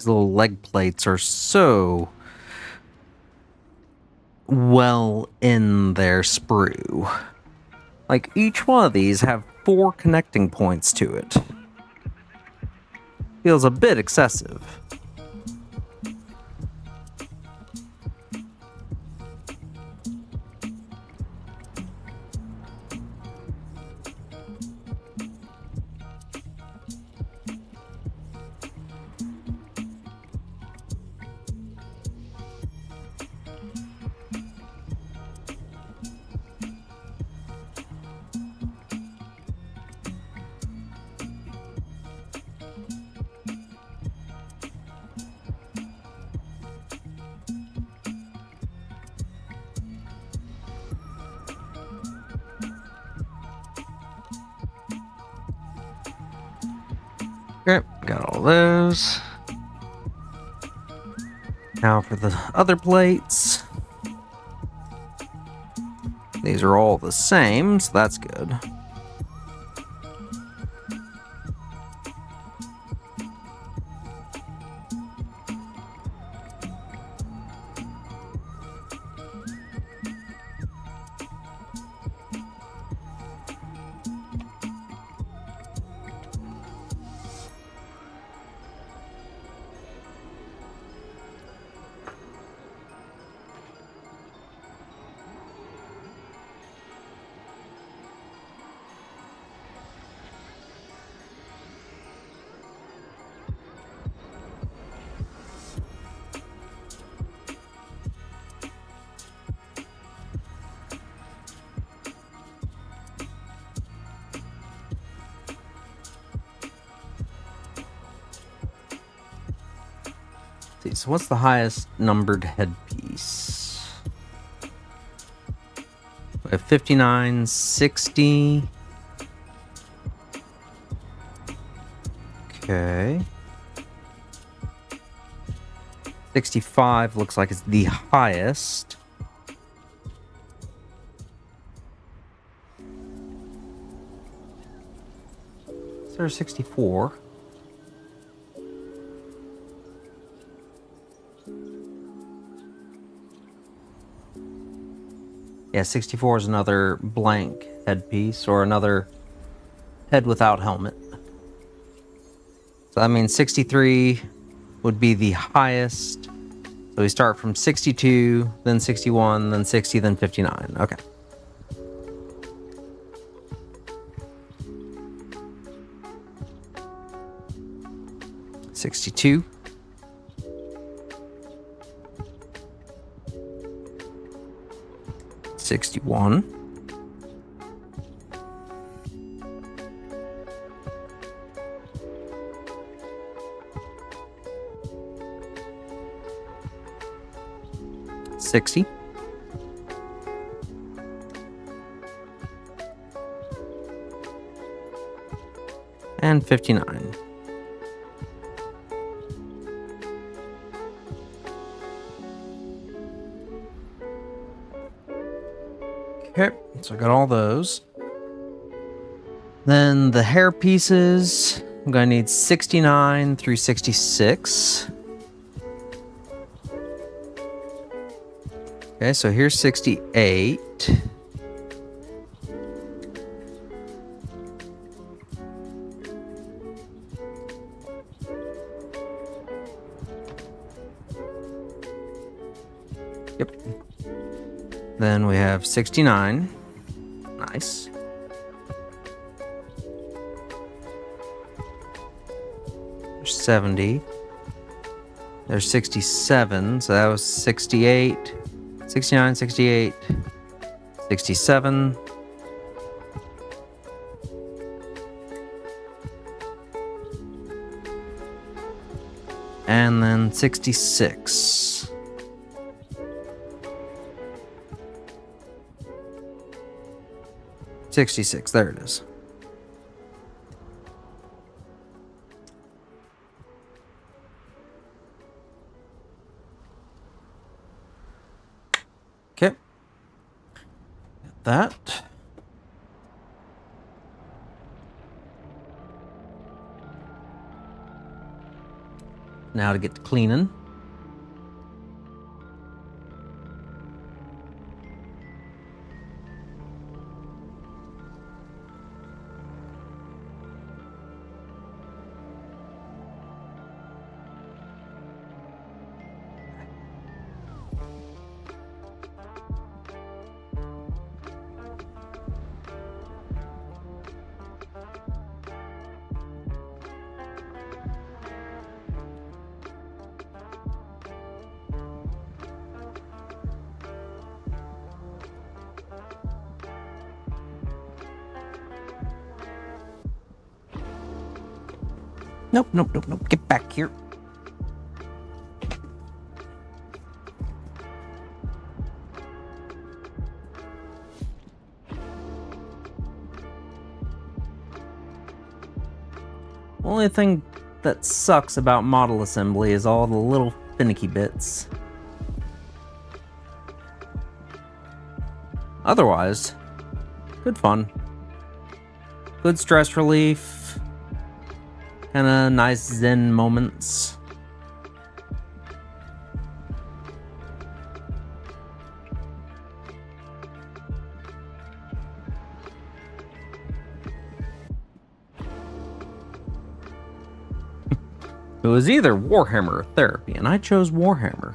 These little leg plates are so well in their sprue. Like, each one of these have 4 connecting points to it. Feels a bit excessive. Okay, got all those. Now for the other plates. These are all the same, so that's good. See, so what's the highest numbered headpiece? We have 59, 60. Okay. 65 looks like it's the highest. Is there a 64? Yeah, 64 is another blank headpiece, or another head without helmet. So that means 63 would be the highest. So we start from 62, then 61, then 60, then 59. Okay. $62. $61. $60. And 59. Okay, so I got all those. Then the hair pieces, I'm gonna need 69 through 66. Okay, so here's 68. Yep. Then we have 69. Nice. There's 70. There's 67, so that was 68. 69, 68, 67. And then 66. $66, there it is. Okay. Got that. Now to get to cleaning. Nope, nope, nope, nope. Get back here. Only thing that sucks about model assembly is all the little finicky bits. Otherwise, good fun. Good stress relief. Kinda nice zen moments. It was either Warhammer or therapy, and I chose Warhammer.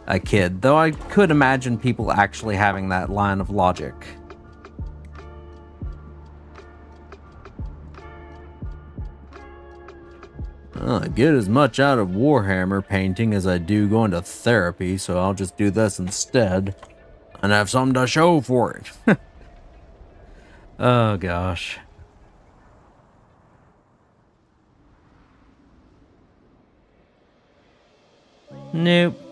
I kid, though I could imagine people actually having that line of logic. I get as much out of Warhammer painting as I do going to therapy, so I'll just do this instead. And have something to show for it. Oh gosh. Nope.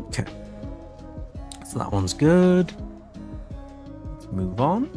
Okay. So that one's good. Let's move on.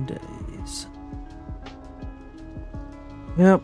Days. Yep.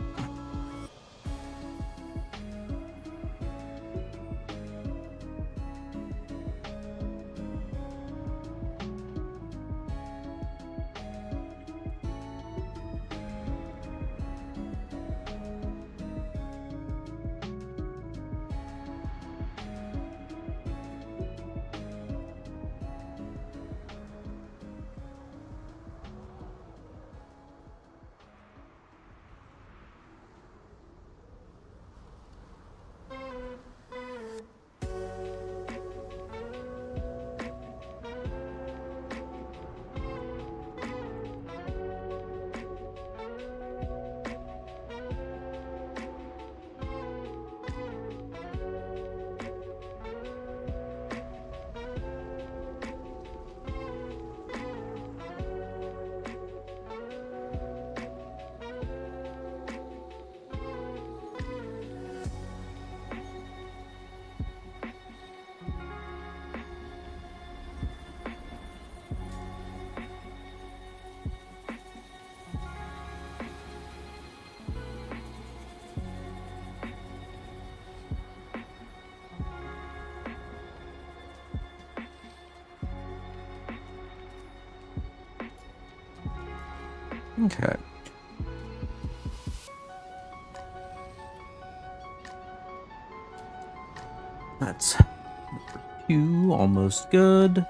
Okay. That's number 2, almost good.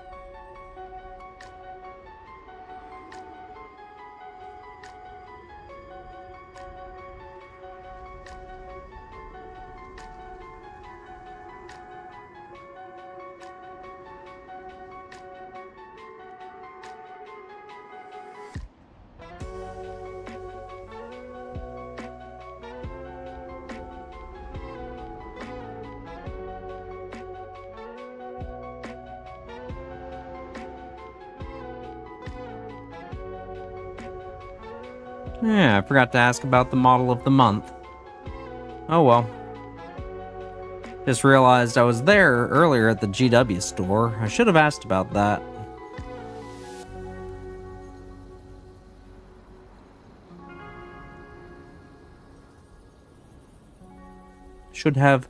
Yeah, I forgot to ask about the model of the month. Oh well. Just realized I was there earlier at the GW store. I should have asked about that. Should have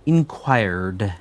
inquired.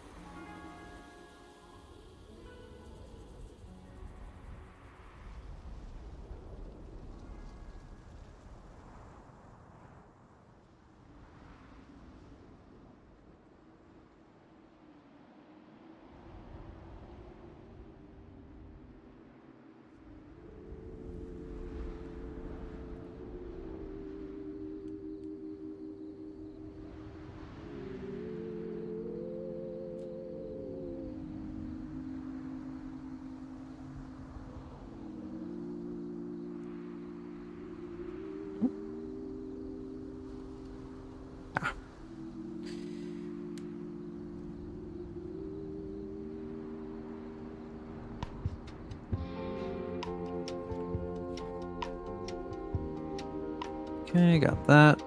Okay, got that.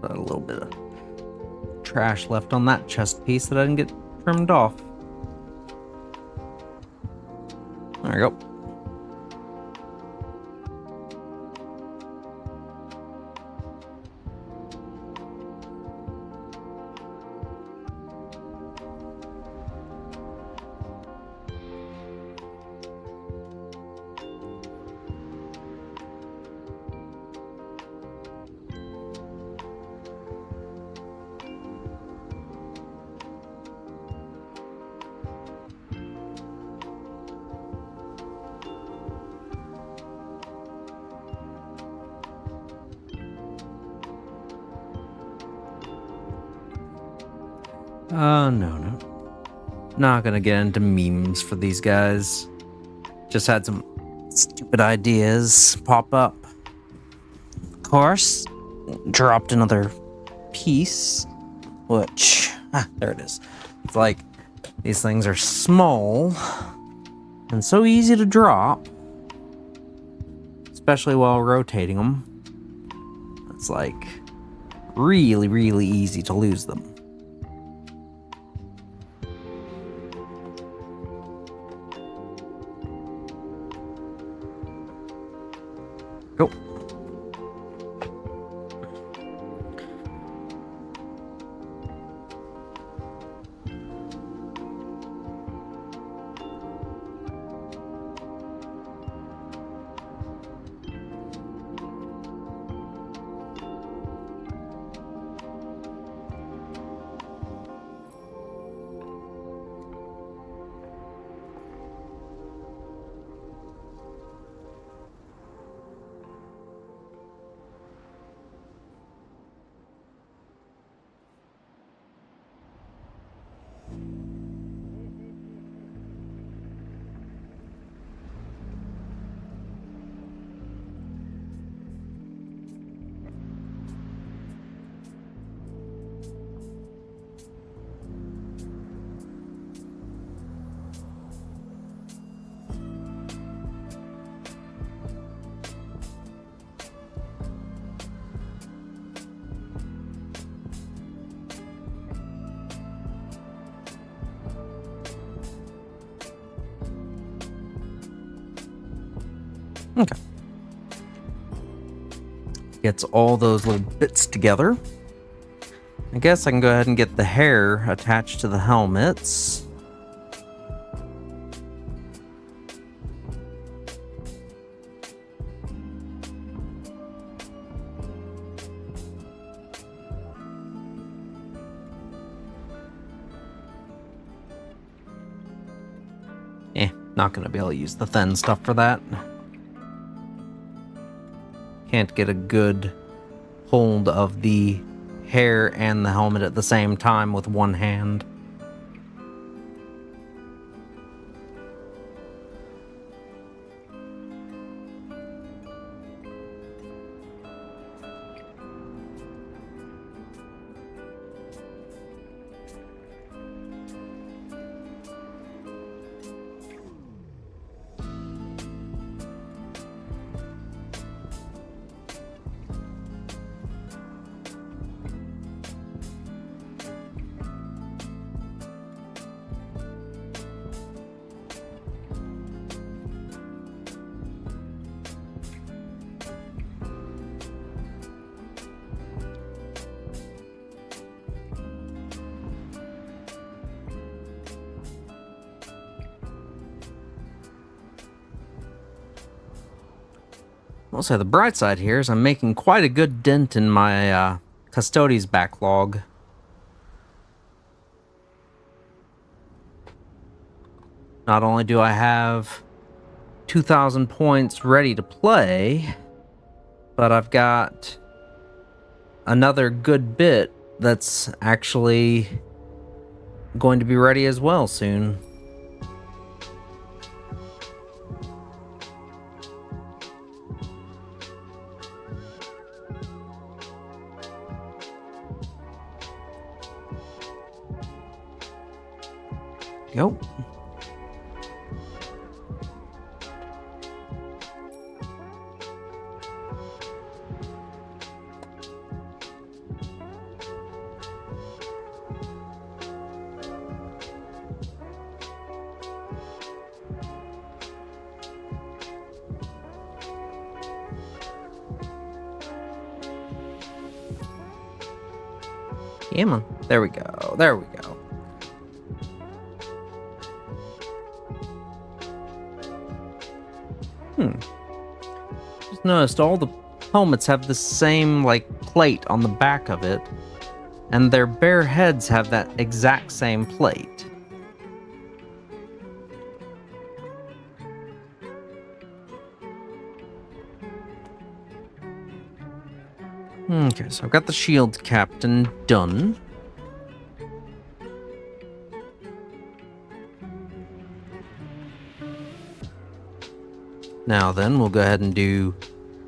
Got a little bit of trash left on that chest piece that I didn't get trimmed off. There we go. No. Not gonna get into memes for these guys. Just had some stupid ideas pop up. Of course, dropped another piece, which, there it is. It's like, these things are small and so easy to drop, especially while rotating them. It's like, really, really easy to lose them. Go. Okay. Gets all those little bits together. I guess I can go ahead and get the hair attached to the helmets. Not going to be able to use the thin stuff for that. Can't get a good hold of the hair and the helmet at the same time with one hand. Also, the bright side here is I'm making quite a good dent in my Custodes backlog. Not only do I have 2,000 points ready to play, but I've got another good bit that's actually going to be ready as well soon. Go. Yeah, man. There we go. There we go. Just noticed all the helmets have the same, like, plate on the back of it, and their bare heads have that exact same plate. Okay, so I've got the shield captain done. Now then, we'll go ahead and do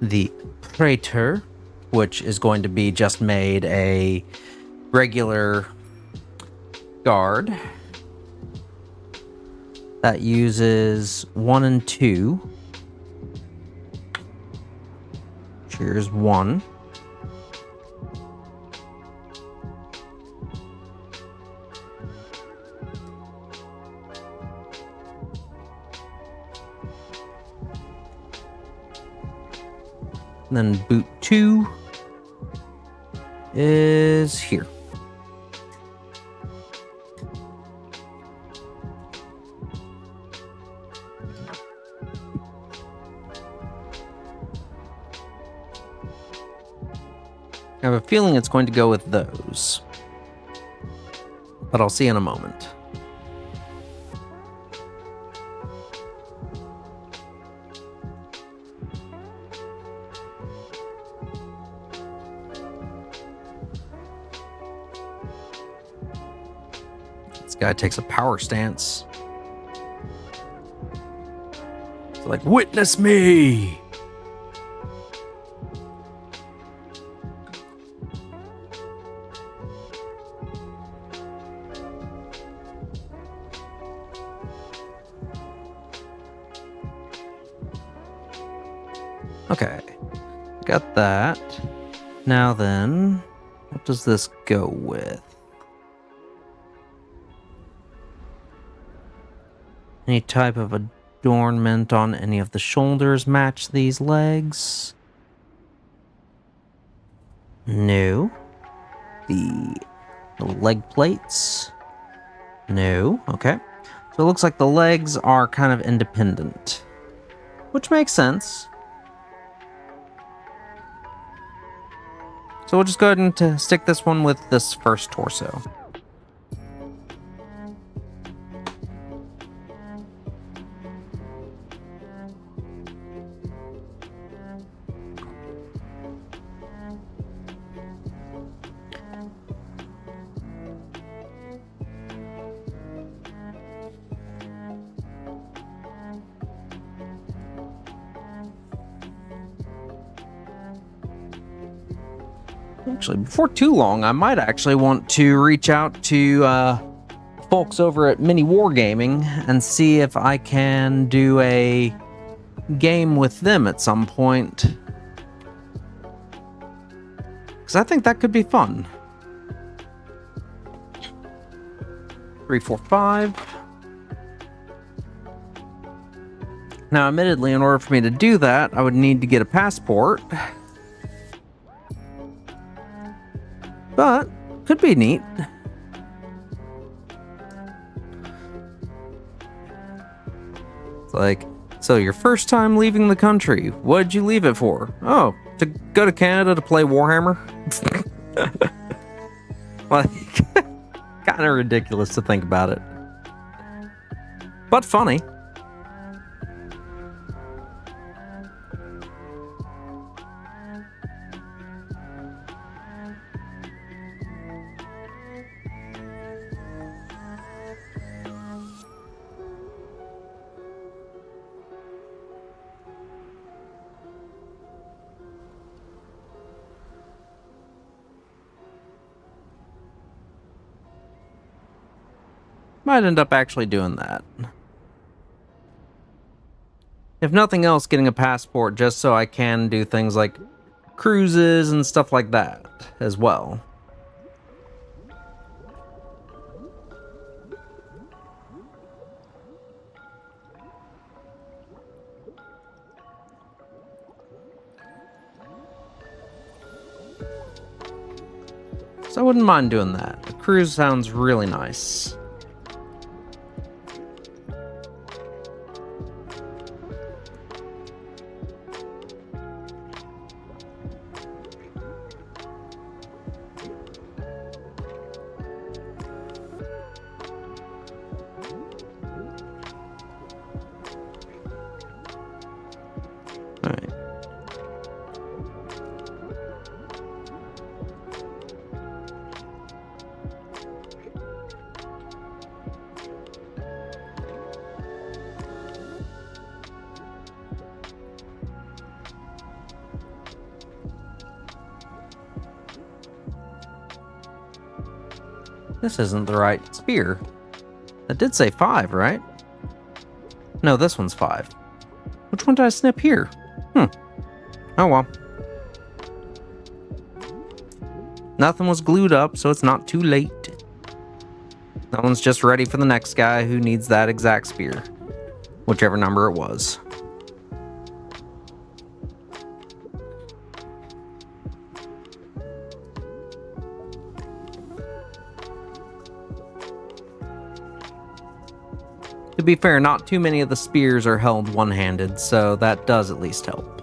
the Praetor, which is going to be just made a regular guard that uses 1 and 2. Cheers 1. And then boot 2 is here. I have a feeling it's going to go with those, but I'll see in a moment. This guy takes a power stance. It's like, witness me! Okay, got that. Now then, what does this go with? Any type of adornment on any of the shoulders match these legs? No. The leg plates? No. Okay. So it looks like the legs are kind of independent, which makes sense. So we'll just go ahead and stick this one with this first torso. Actually, before too long, I might actually want to reach out to folks over at Mini Wargaming and see if I can do a game with them at some point. Because I think that could be fun. 3, 4, 5. Now, admittedly, in order for me to do that, I would need to get a passport. But, could be neat. It's like, so your first time leaving the country, what did you leave it for? Oh, to go to Canada to play Warhammer? Like, kind of ridiculous to think about it. But funny. Might end up actually doing that. If nothing else, getting a passport just so I can do things like cruises and stuff like that as well. So I wouldn't mind doing that. A cruise sounds really nice. Alright. This isn't the right spear. That did say 5, right? No, this one's 5. Which one did I snip here? Oh well. Nothing was glued up, so it's not too late. That one's just ready for the next guy who needs that exact spear. Whichever number it was. To be fair, not too many of the spears are held one-handed, so that does at least help.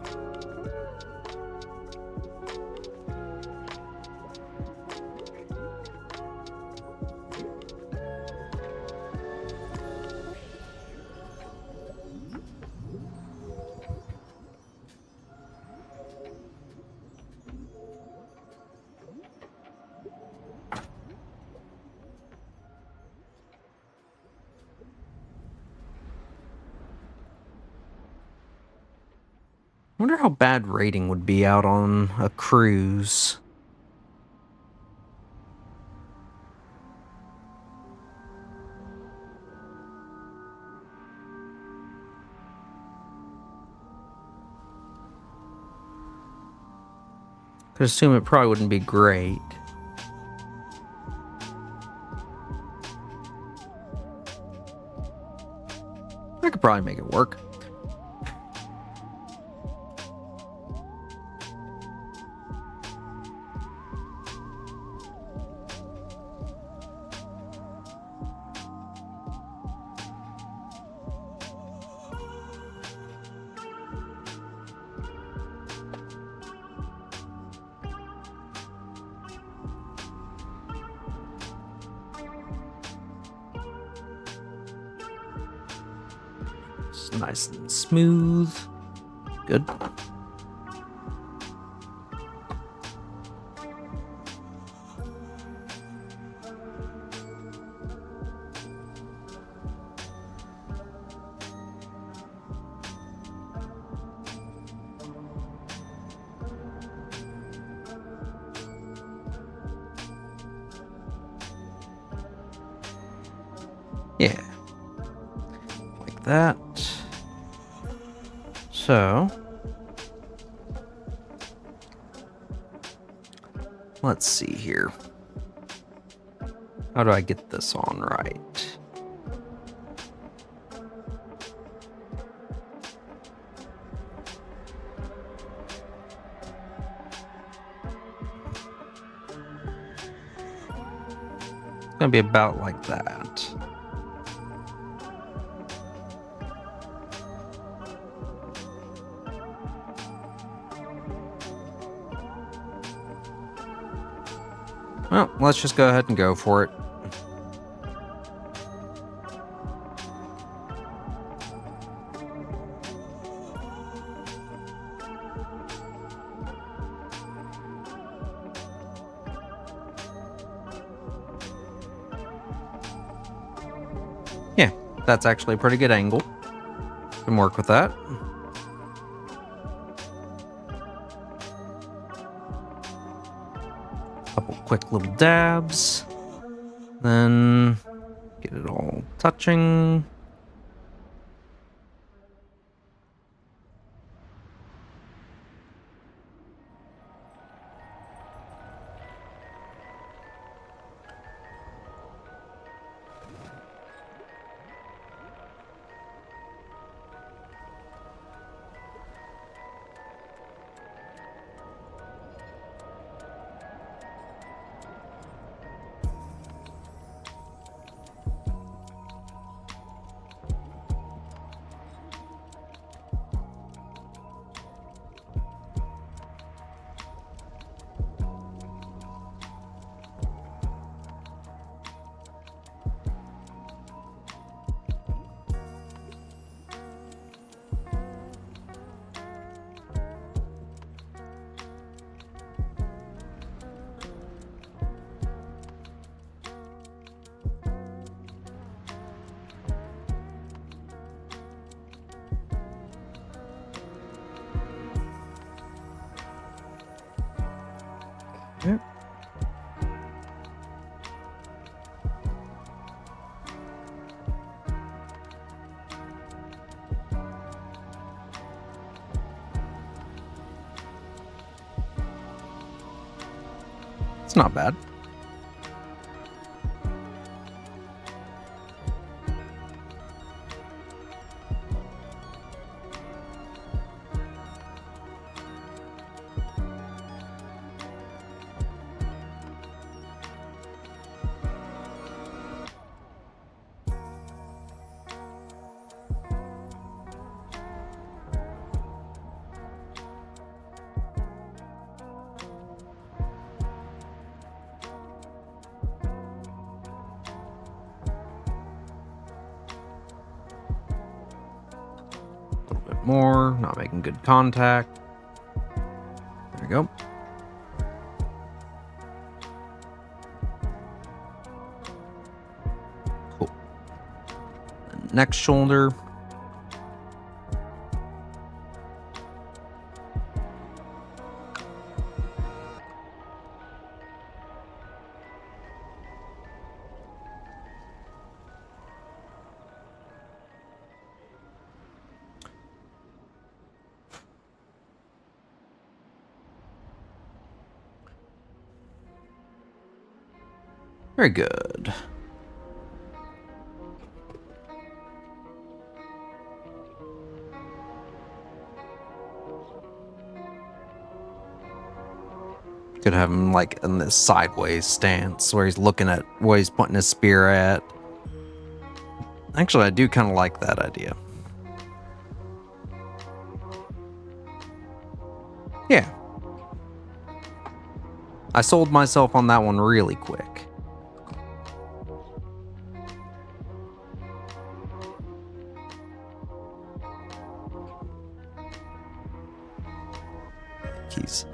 I wonder how bad rating would be out on a cruise. Could assume it probably wouldn't be great. I could probably make it work. It's nice and smooth. Good. Yeah. Like that. So, let's see here. How do I get this on right? It's gonna be about like that. Well, let's just go ahead and go for it. Yeah, that's actually a pretty good angle. Can work with that. Couple quick little dabs. Then get it all touching. Yep. It's not bad. A little bit more, not making good contact. There we go. Cool. Next shoulder. Very good. Could have him like in this sideways stance where he's looking at where he's pointing his spear at. Actually, I do kind of like that idea. Yeah. I sold myself on that one really quick. He's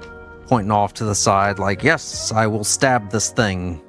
pointing off to the side like, yes, I will stab this thing.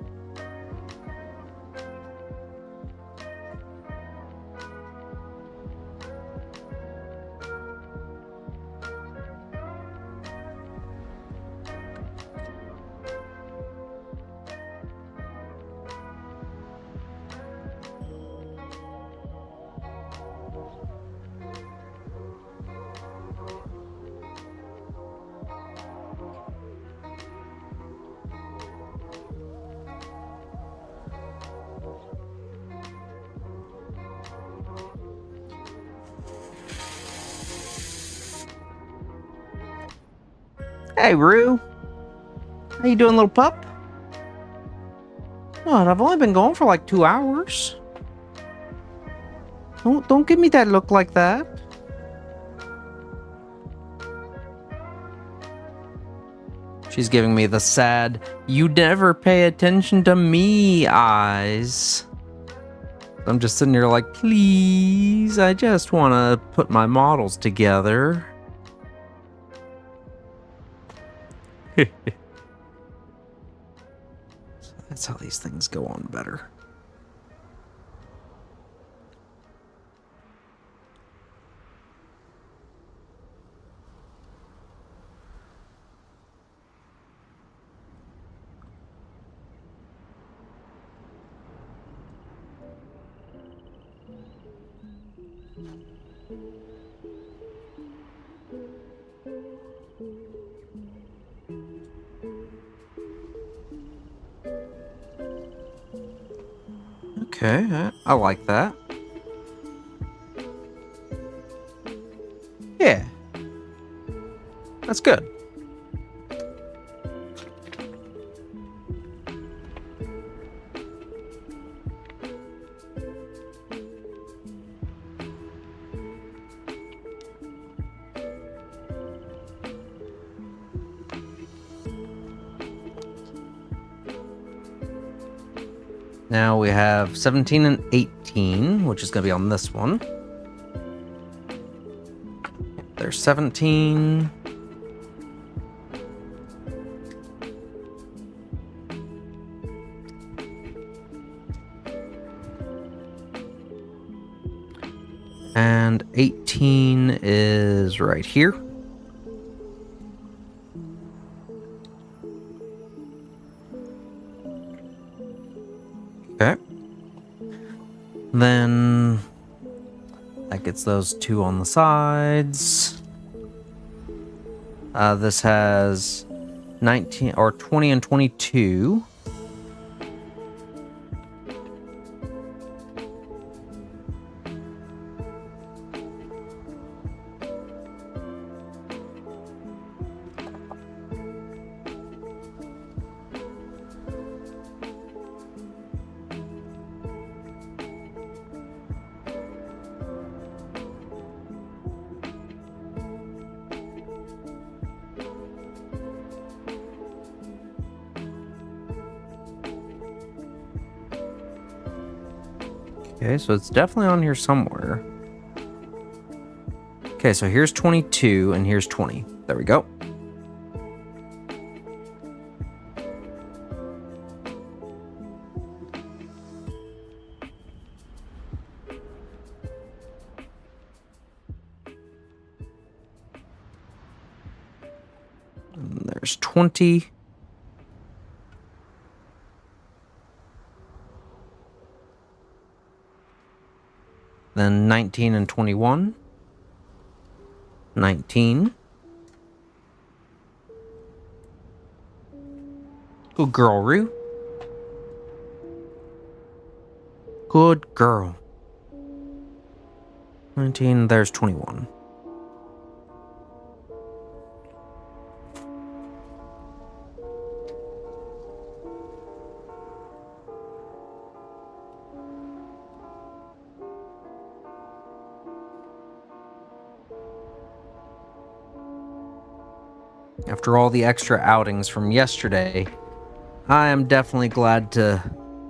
Hey, Rue. How you doing, little pup? What? I've only been gone for like 2 hours. Don't give me that look like that. She's giving me the sad, you never pay attention to me eyes. I'm just sitting here like, please, I just want to put my models together. So that's how these things go on better. Okay, I like that. Yeah. That's good. Now we have 17 and 18, which is going to be on this one. There's 17. And 18 is right here. Okay. Then that gets those two on the sides. This has 19 or 20 and 22. Okay, so it's definitely on here somewhere. Okay, so here's 22 and here's 20. There we go. And there's 20. Then 19 and 21. 19. Good girl, Rue. Good girl. 19, there's 21. After all the extra outings from yesterday, I am definitely glad to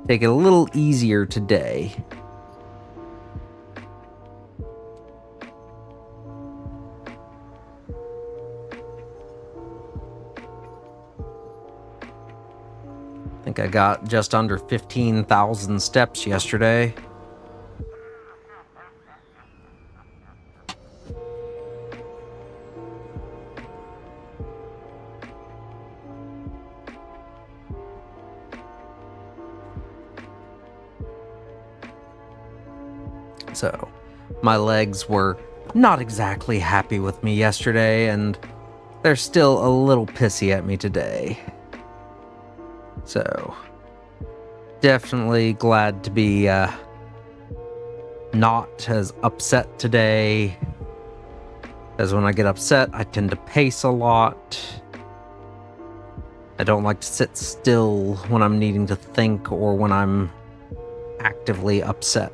take it a little easier today. I think I got just under 15,000 steps yesterday. So, my legs were not exactly happy with me yesterday, and they're still a little pissy at me today. So, definitely glad to be not as upset today. As when I get upset, I tend to pace a lot. I don't like to sit still when I'm needing to think or when I'm actively upset.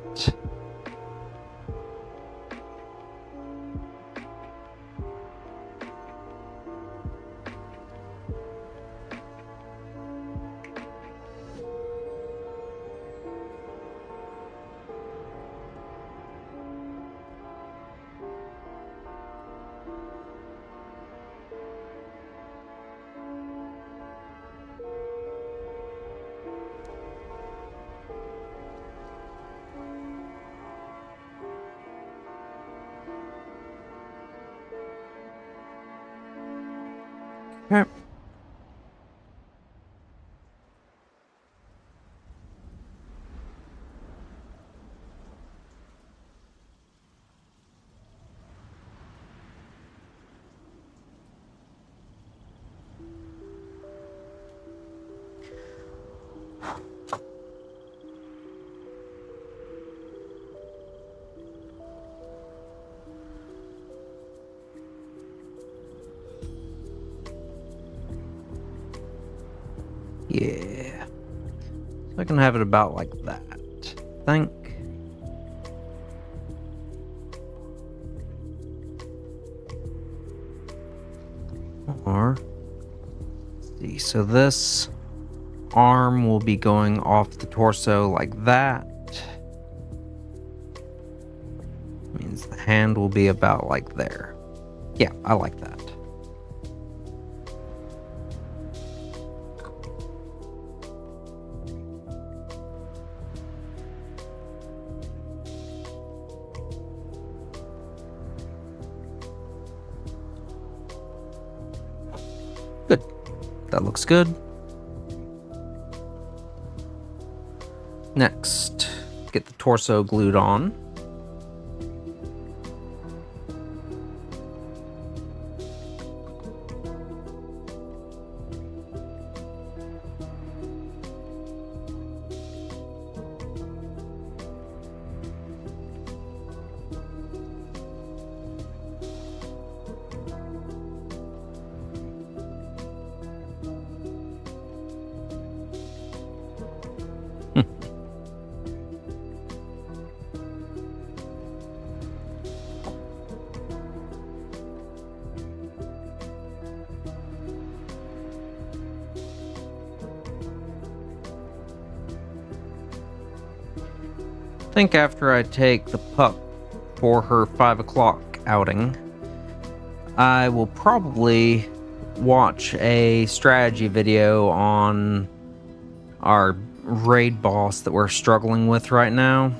Okay. Yeah. So I can have it about like that. I think. Or, let's see, so this arm will be going off the torso like that. Means the hand will be about like there. Yeah, I like that. Good. That looks good. Next, get the torso glued on. I think after I take the pup for her 5 o'clock outing, I will probably watch a strategy video on our raid boss that we're struggling with right now.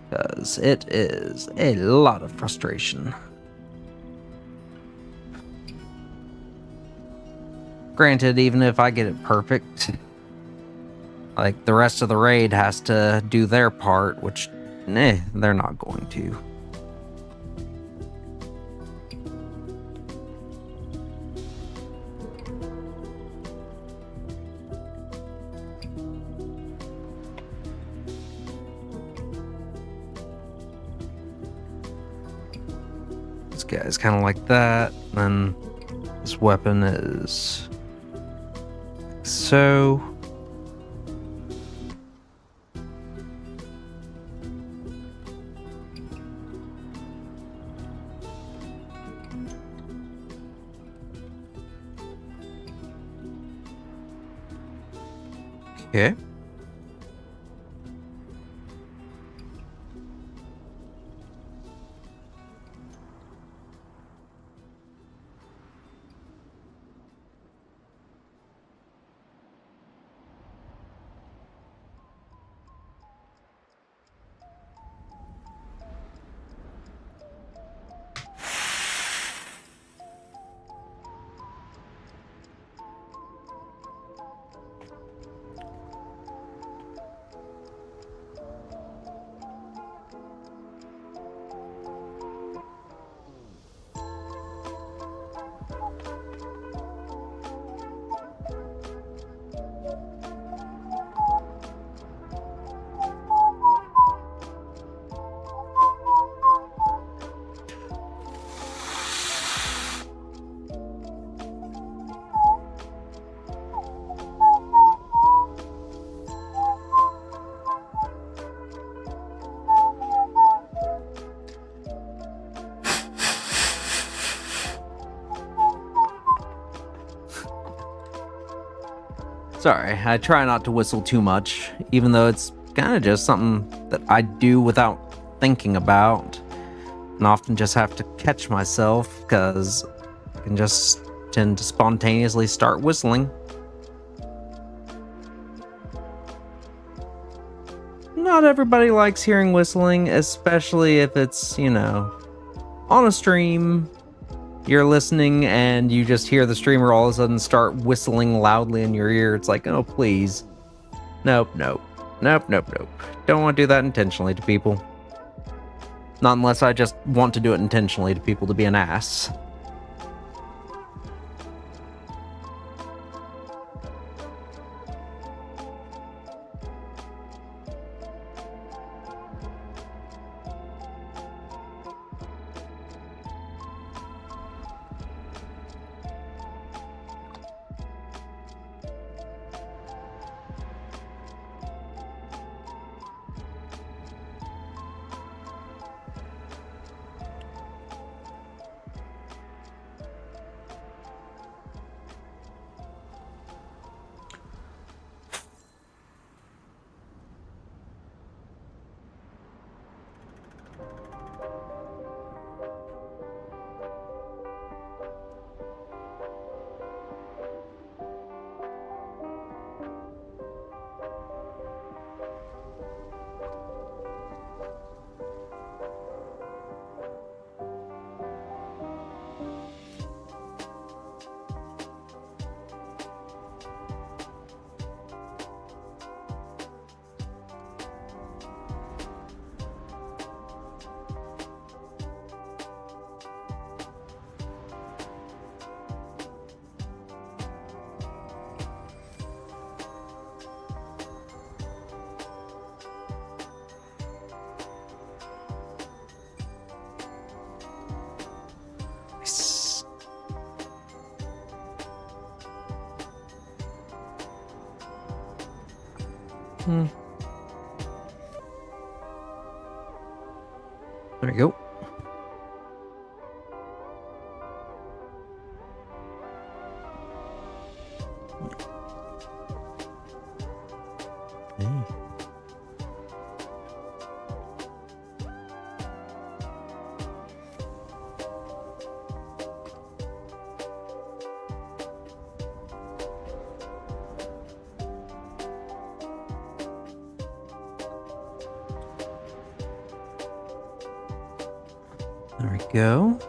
Because it is a lot of frustration. Granted, even if I get it perfect, like the rest of the raid has to do their part, which, they're not going to. This guy's kind of like that, and this weapon is like so. Okay. Sorry, I try not to whistle too much, even though it's kind of just something that I do without thinking about, and often just have to catch myself because I can just tend to spontaneously start whistling. Not everybody likes hearing whistling, especially if it's, on a stream. You're listening and you just hear the streamer all of a sudden start whistling loudly in your ear. It's like, oh, please. Nope. Don't want to do that intentionally to people. Not unless I just want to do it intentionally to people to be an ass. Nice. There we go. There we go.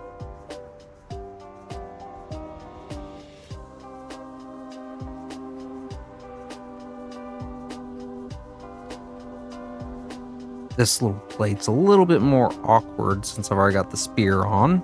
This little plate's a little bit more awkward since I've already got the spear on.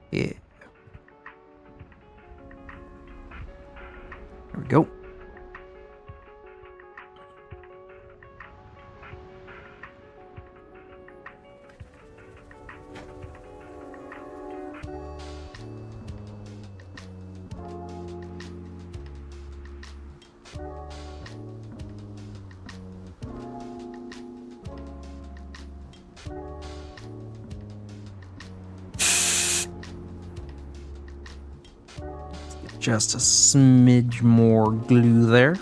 Yeah. There we go. Just a smidge more glue there.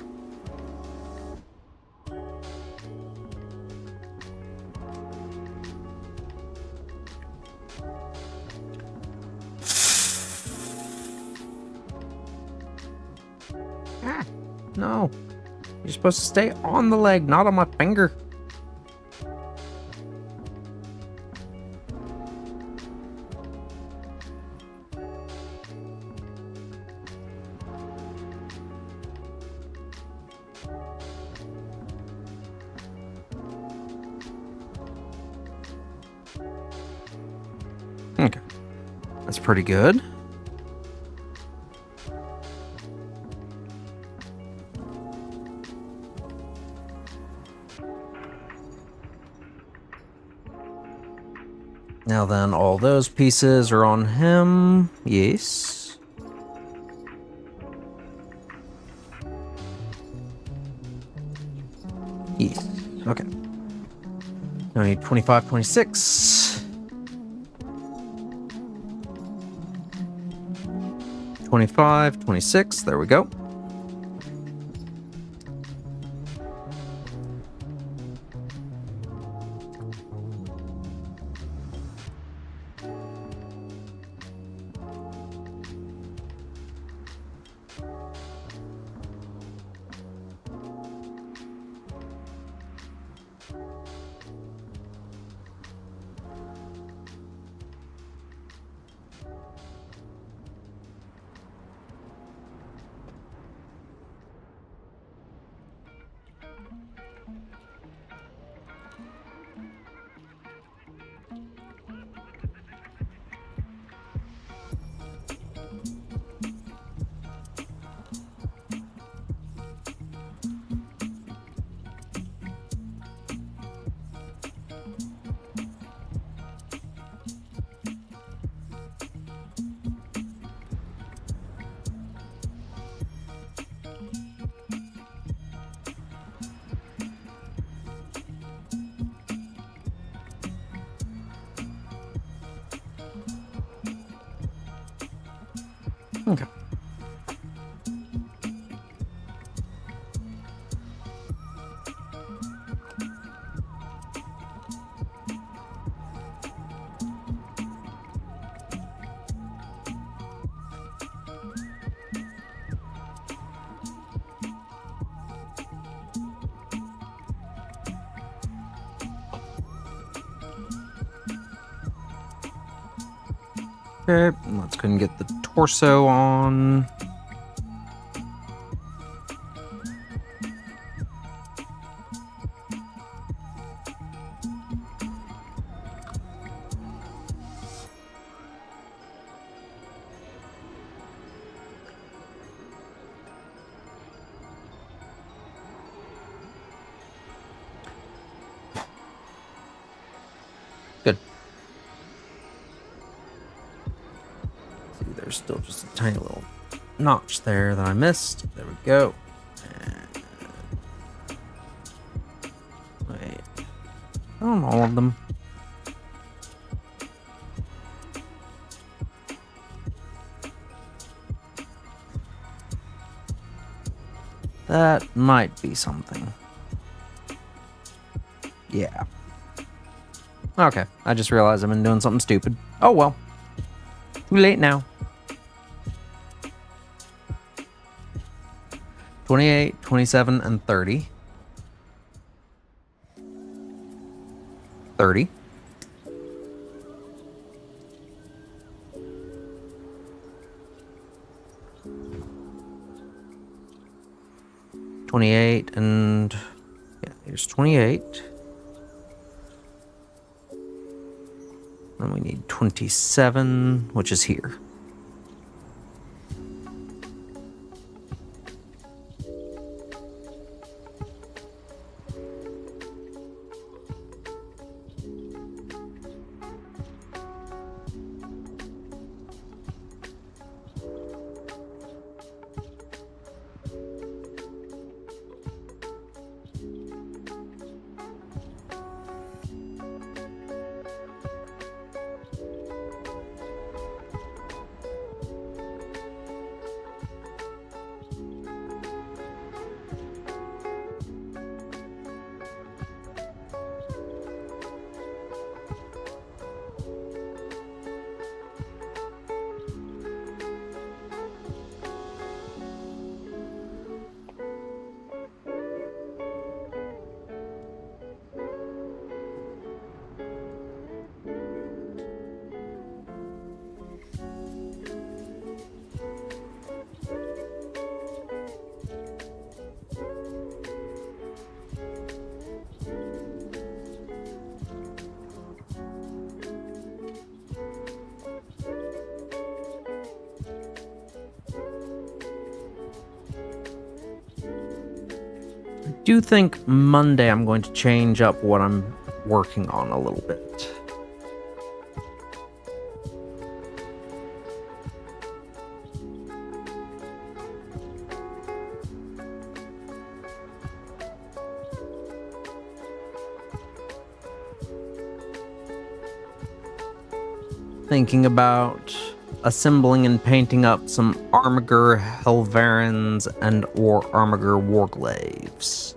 No. You're supposed to stay on the leg, not on my finger. Okay. That's pretty good. Now then, all those pieces are on him. Yes. Yes. Okay. Now I need 25, 26. 25, 26. There we go. Okay. Okay, let's go ahead and get the torso on. Good. See, there's still just a tiny little notch there that I missed. There we go. And wait. On all of them. That might be something. Yeah. Okay, I just realized I've been doing something stupid. Oh well. Too late now. 28, 27, and 30. 30. 28 and yeah, here's 28. And we need 27, which is here. Do think Monday I'm going to change up what I'm working on a little bit. thinking about assembling and painting up some Armiger Helverins and or Armiger Warglaves.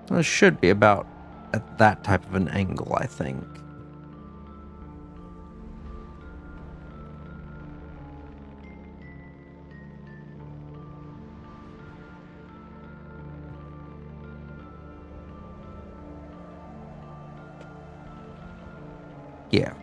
This should be about at that type of an angle, I think. Yeah.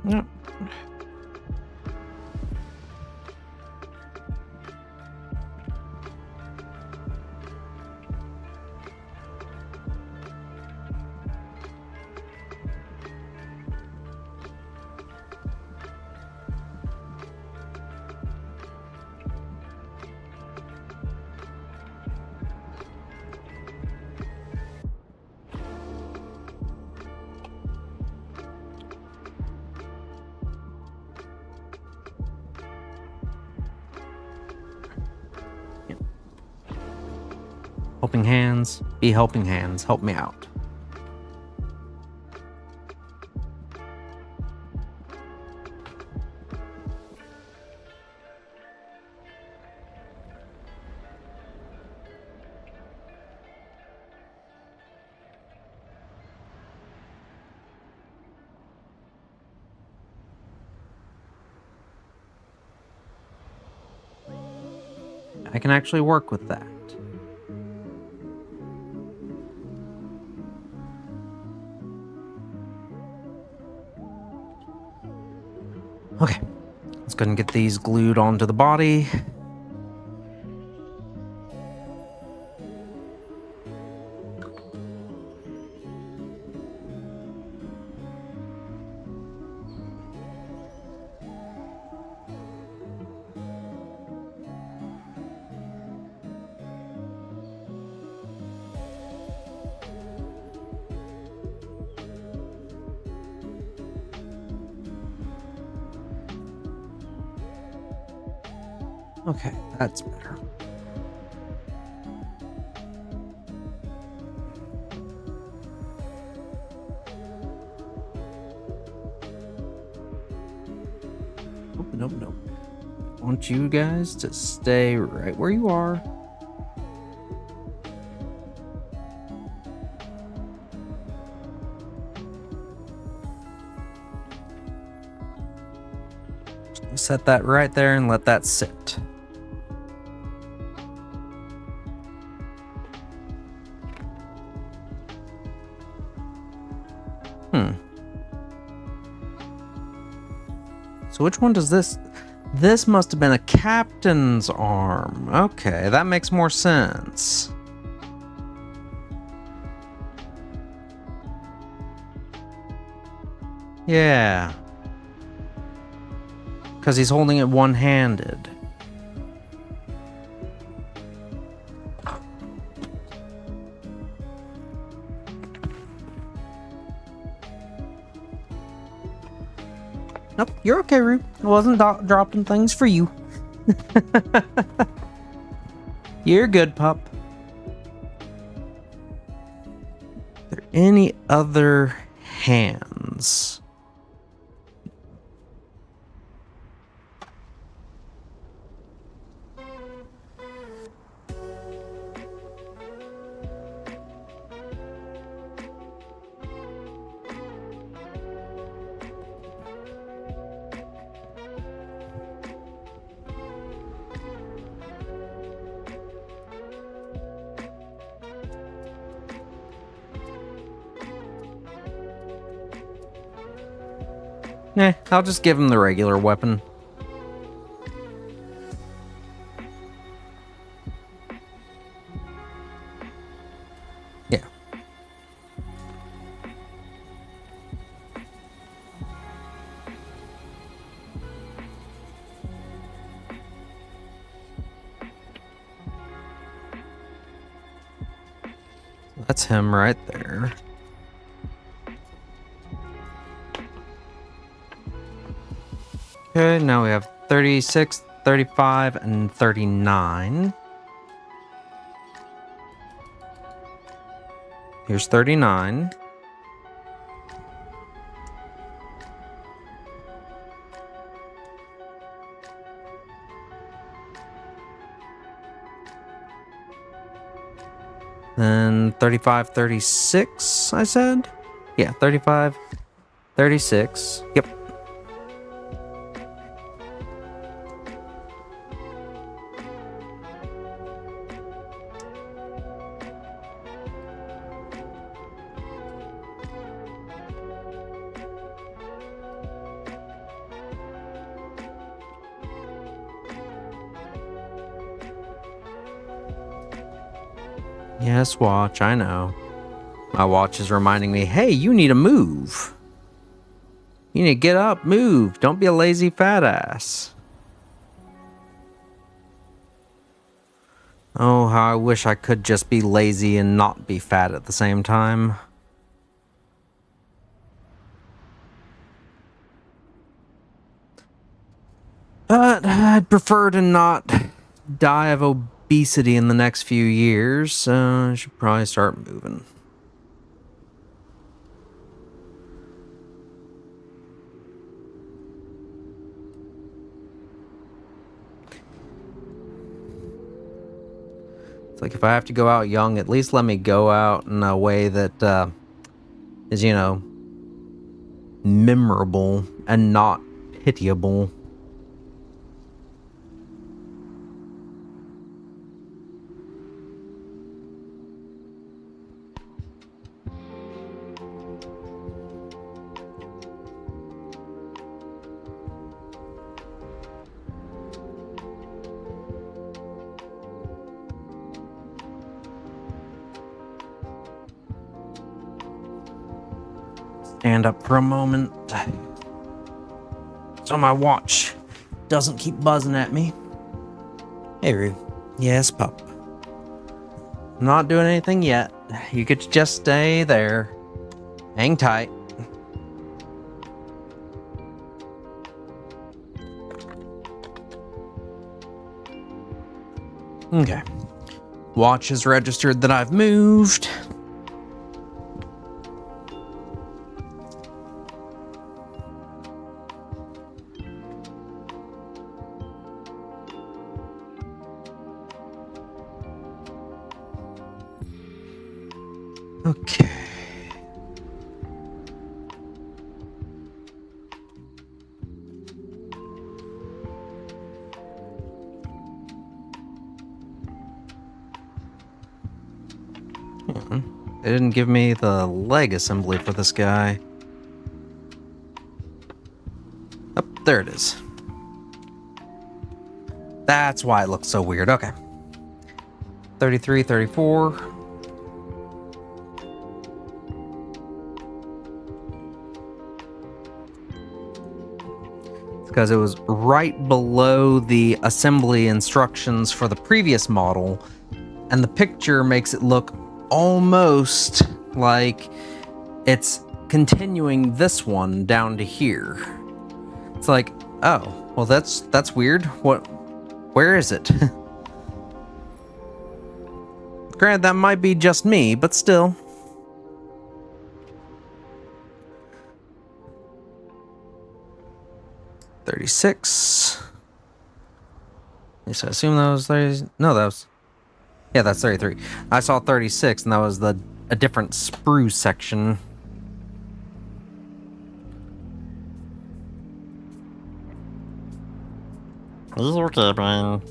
Yep. Helping hands, be helping hands, help me out. I can actually work with that. Okay, let's go ahead and get these glued onto the body. Okay, that's better. Nope, nope. I want you guys to stay right where you are. Set that right there and let that sit. So which one does this? This must have been a captain's arm. Okay, that makes more sense. Yeah. Because he's holding it one-handed. Nope, you're okay, Rue. I wasn't dropping things for you. You're good, pup. Are there any other hands? I'll just give him the regular weapon. Yeah. That's him right there. Okay, now we have 36, 35, and 39. Here's 39. Then 35, 36, I said? Yeah, 35, 36. Yep. Yes, watch, I know. My watch is reminding me, hey, you need to move. You need to get up, move. Don't be a lazy fat ass. Oh, how I wish I could just be lazy and not be fat at the same time. But I'd prefer to not die of obesity in the next few years, so I should probably start moving. It's like if I have to go out young, at least let me go out in a way that is, you know, memorable and not pitiable. Stand up for a moment so my watch doesn't keep buzzing at me. Hey, Roo. Yes, pup. I'm not doing anything yet. You could just stay there. Hang tight. Okay. Watch has registered that I've moved. Okay. They didn't give me the leg assembly for this guy. Oh, there it is. That's why it looks so weird. Okay. 33, 34. Because it was right below the assembly instructions for the previous model, and the picture makes it look almost like it's continuing this one down to here. It's like, oh, well that's weird. Where is it? Granted, that might be just me, but still. $36. Yes, I assume that was 30. No, that was. Yeah, that's 33. I saw 36, and that was a different sprue section. He's okay, Brian.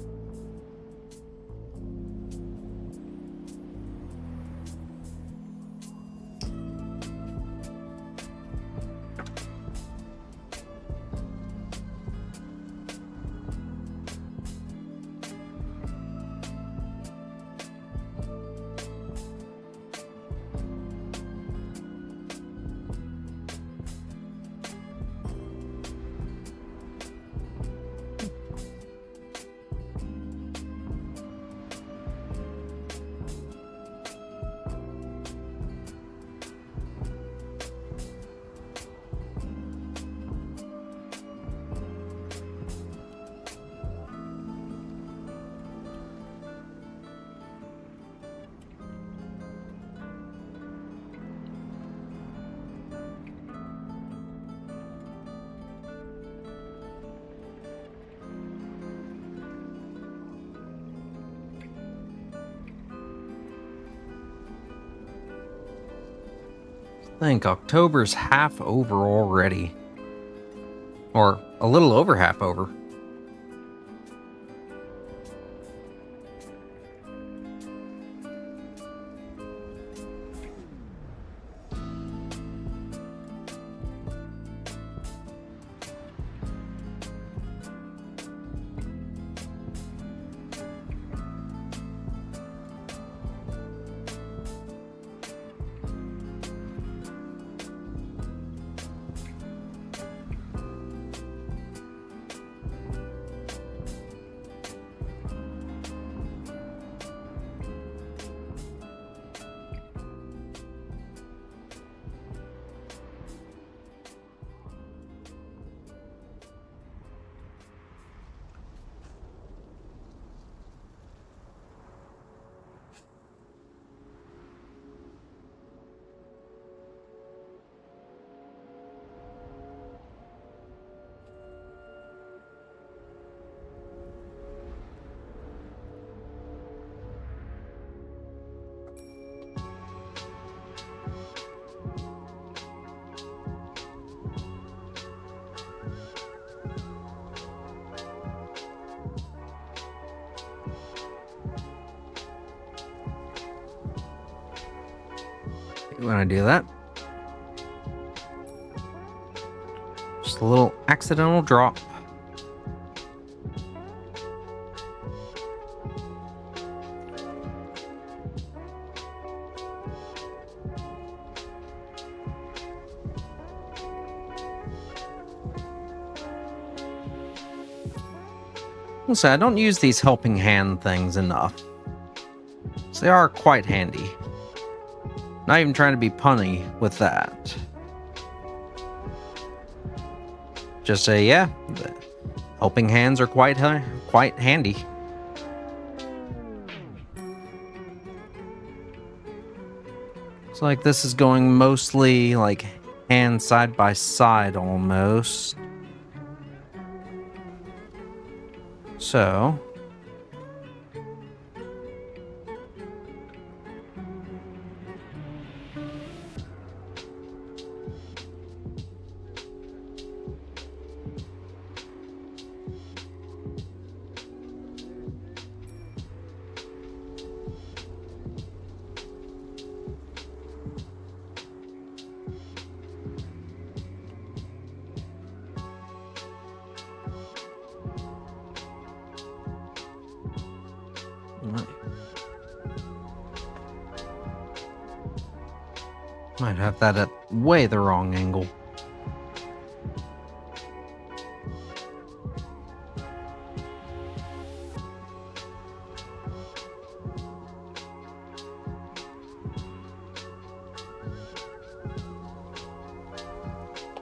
I think October's half over already. Or a little over half over. When I do that, just a little accidental drop. I'll say I don't use these helping hand things enough, so they are quite handy. Not even trying to be punny with that. Just say, yeah, the helping hands are quite handy. It's like this is going mostly like hands side by side almost. So might have that at way the wrong angle.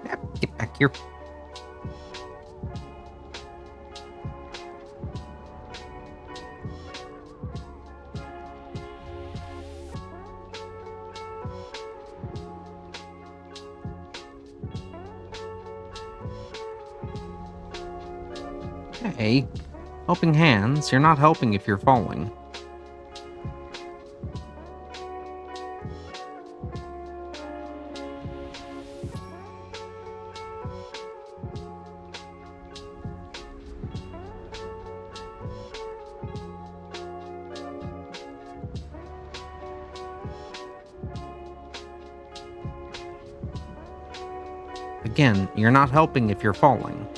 Yep, get back here. Hey, helping hands, you're not helping if you're falling. Again, you're not helping if you're falling.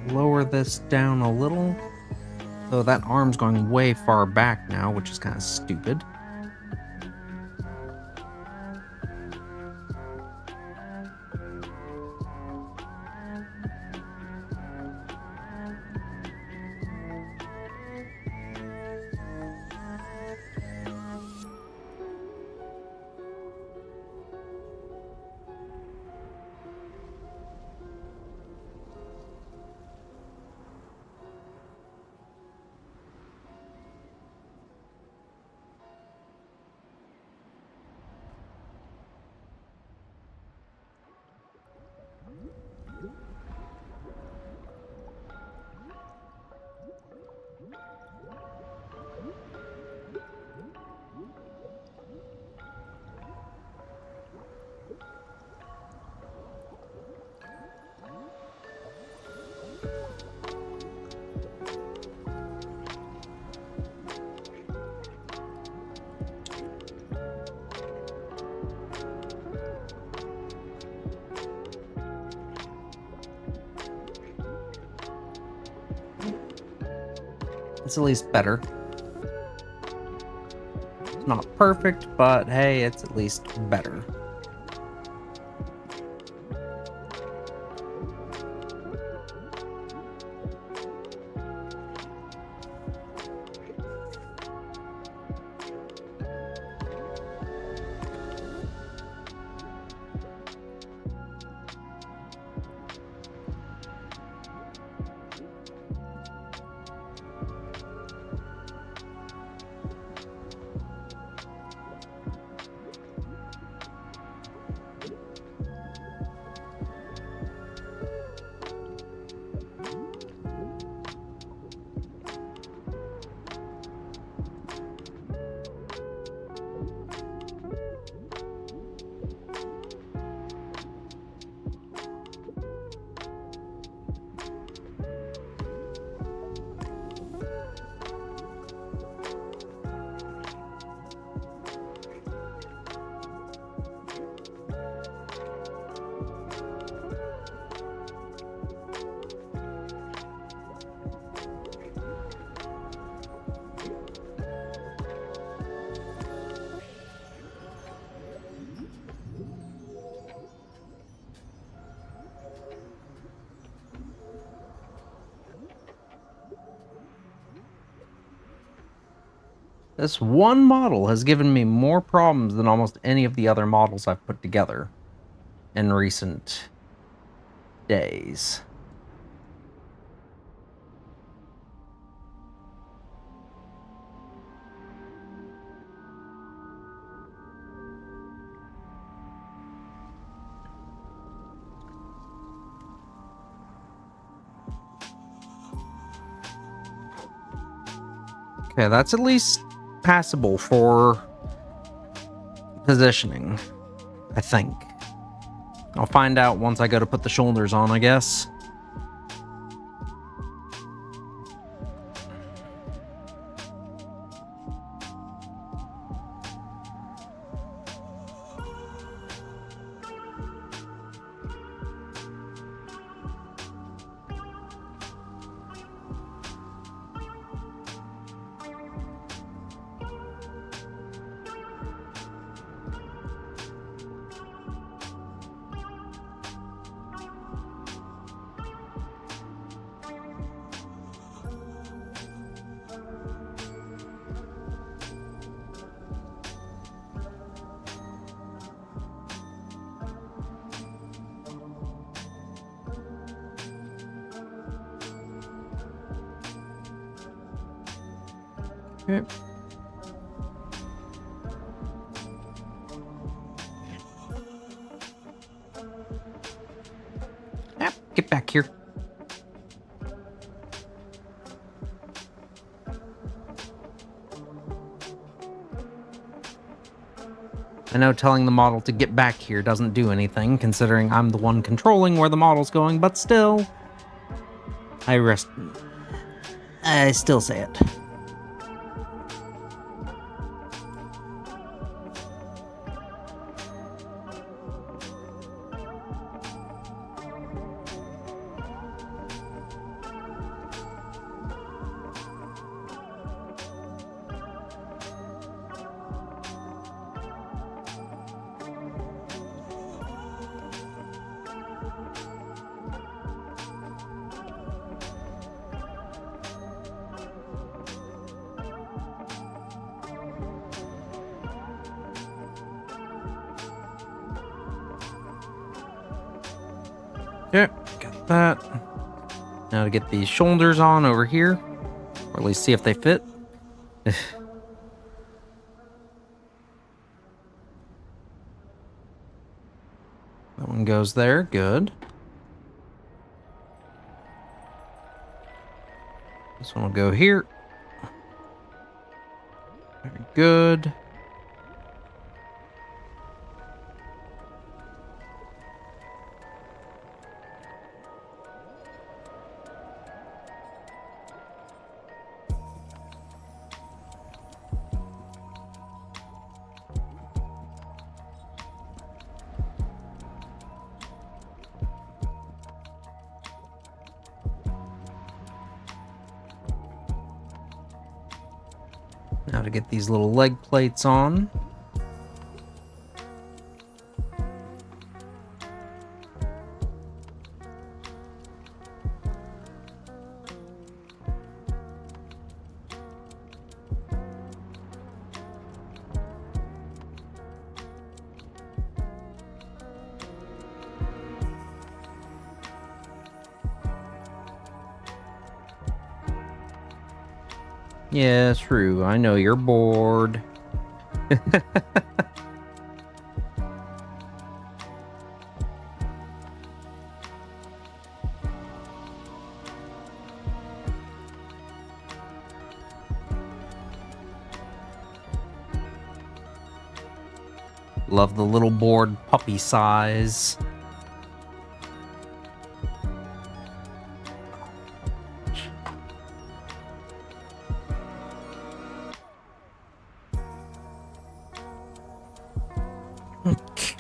lower this down a little. So that arm's going way far back now, which is kind of stupid. It's at least better. It's not perfect, but hey, it's at least better. This one model has given me more problems than almost any of the other models I've put together in recent days. Okay, that's at least passable for positioning, I think. I'll find out once I go to put the shoulders on, I guess. Okay. Yep, get back here. I know telling the model to get back here doesn't do anything, considering I'm the one controlling where the model's going, but still, I still say it. Okay, got that. Now to get these shoulders on over here, or at least see if they fit. That one goes there, good. This one will go here. Very good. Now to get these little leg plates on. Yeah, true. I know you're bored. Love the little board puppy size.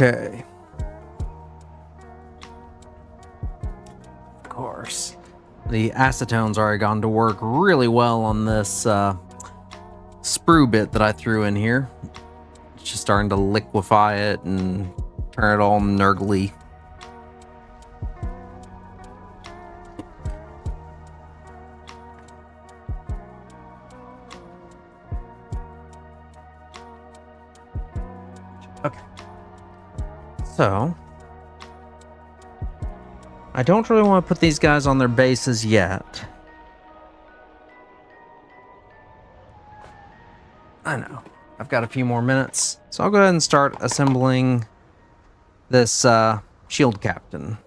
Okay. Of course. The acetone's already gone to work really well on this sprue bit that I threw in here. It's just starting to liquefy it and turn it all nurgly. Okay. So, I don't really want to put these guys on their bases yet. I know. I've got a few more minutes. So I'll go ahead and start assembling this shield captain.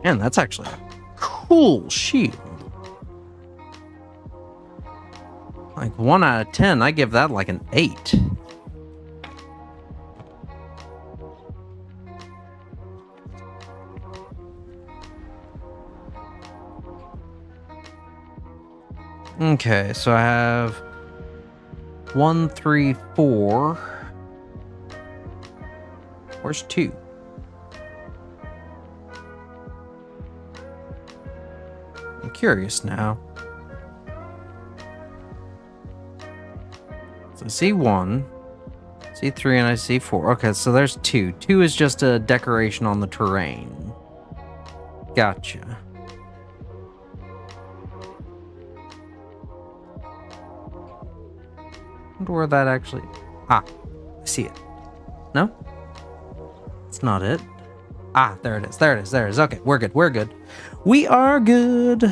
Man, that's actually a cool shield. Like 1 out of 10, I give that like an 8. Okay, so I have 1, 3, 4. Where's 2? I'm curious now. So I see 1, see 3, and I see 4. Okay, so there's 2. 2 is just a decoration on the terrain. Gotcha. Wonder where that actually... Ah, I see it. No? It's not it. Ah, there it is. There it is. There it is. Okay, we're good. We're good. We are good.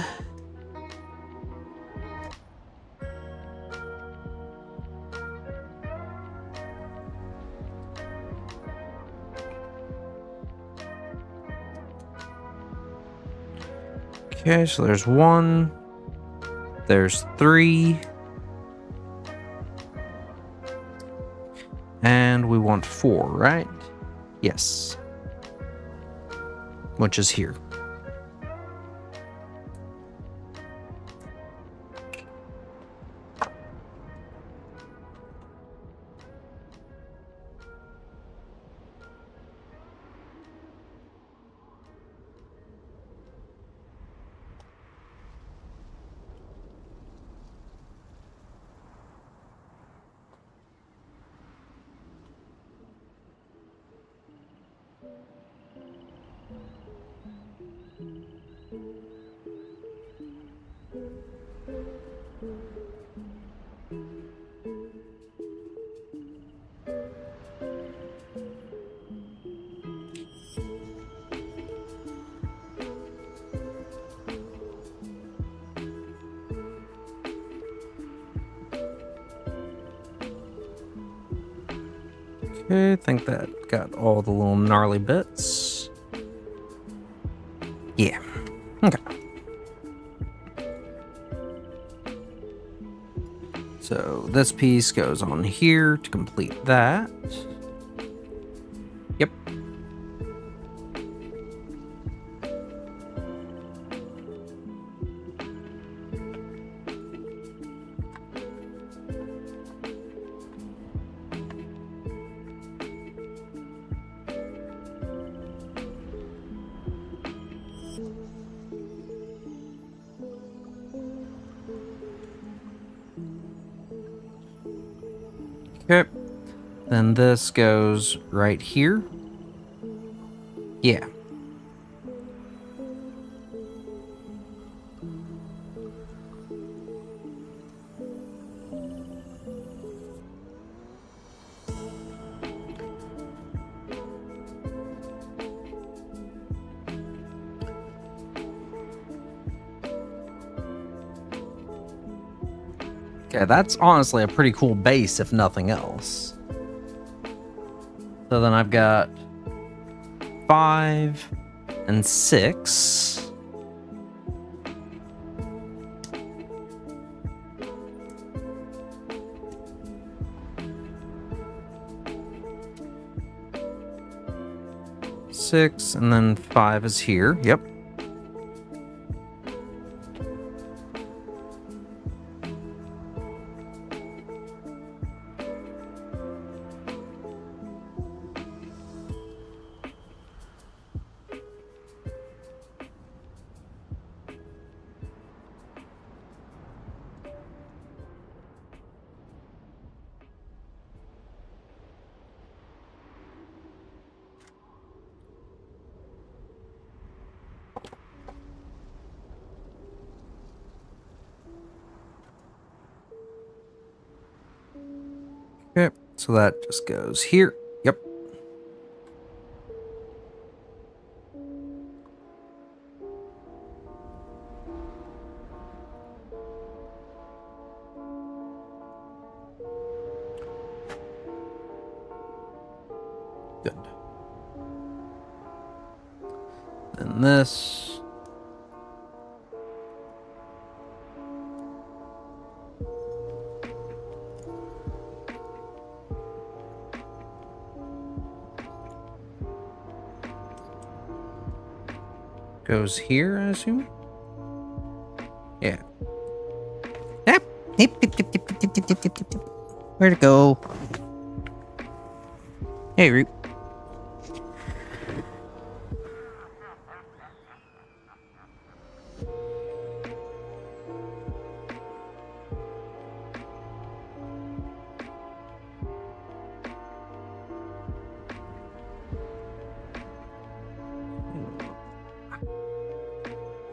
Okay, so there's 1. There's 3. And we want 4, right? Yes. Which is here. Okay, I think that got all the little gnarly bits. Yeah. Okay. So this piece goes on here to complete that. Yep. Okay. Then this goes right here. Yeah. Okay, that's honestly a pretty cool base, if nothing else. So then I've got 5 and 6. Six, and then 5 is here. Yep. Okay, so that just goes here. Yep. Good. And this. Goes here, I assume? Yeah. Yep. Where'd it go? Hey, Root.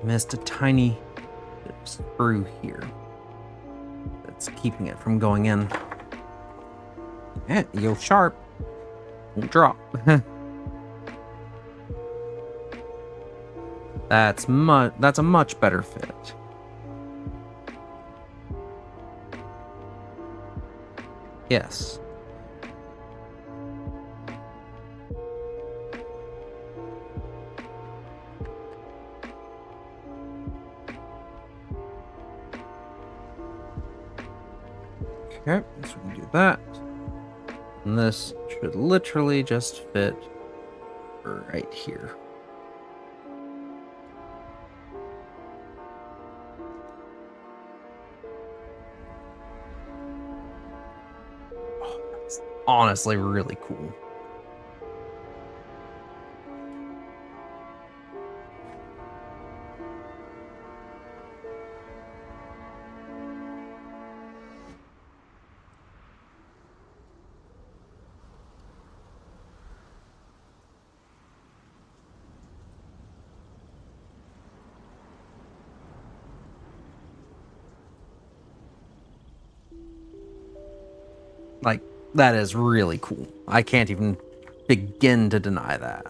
Missed a tiny bit of screw here. That's keeping it from going in. Yeah, you'll sharp. Won't drop. That's a much better fit. Yes. Okay, so we can do that. And this should literally just fit right here. Oh, that's honestly really cool. Like, that is really cool. I can't even begin to deny that.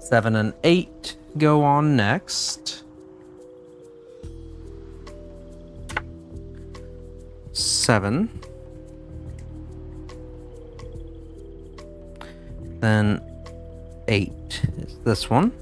7 and 8 go on next. 7. Then 8 is this one.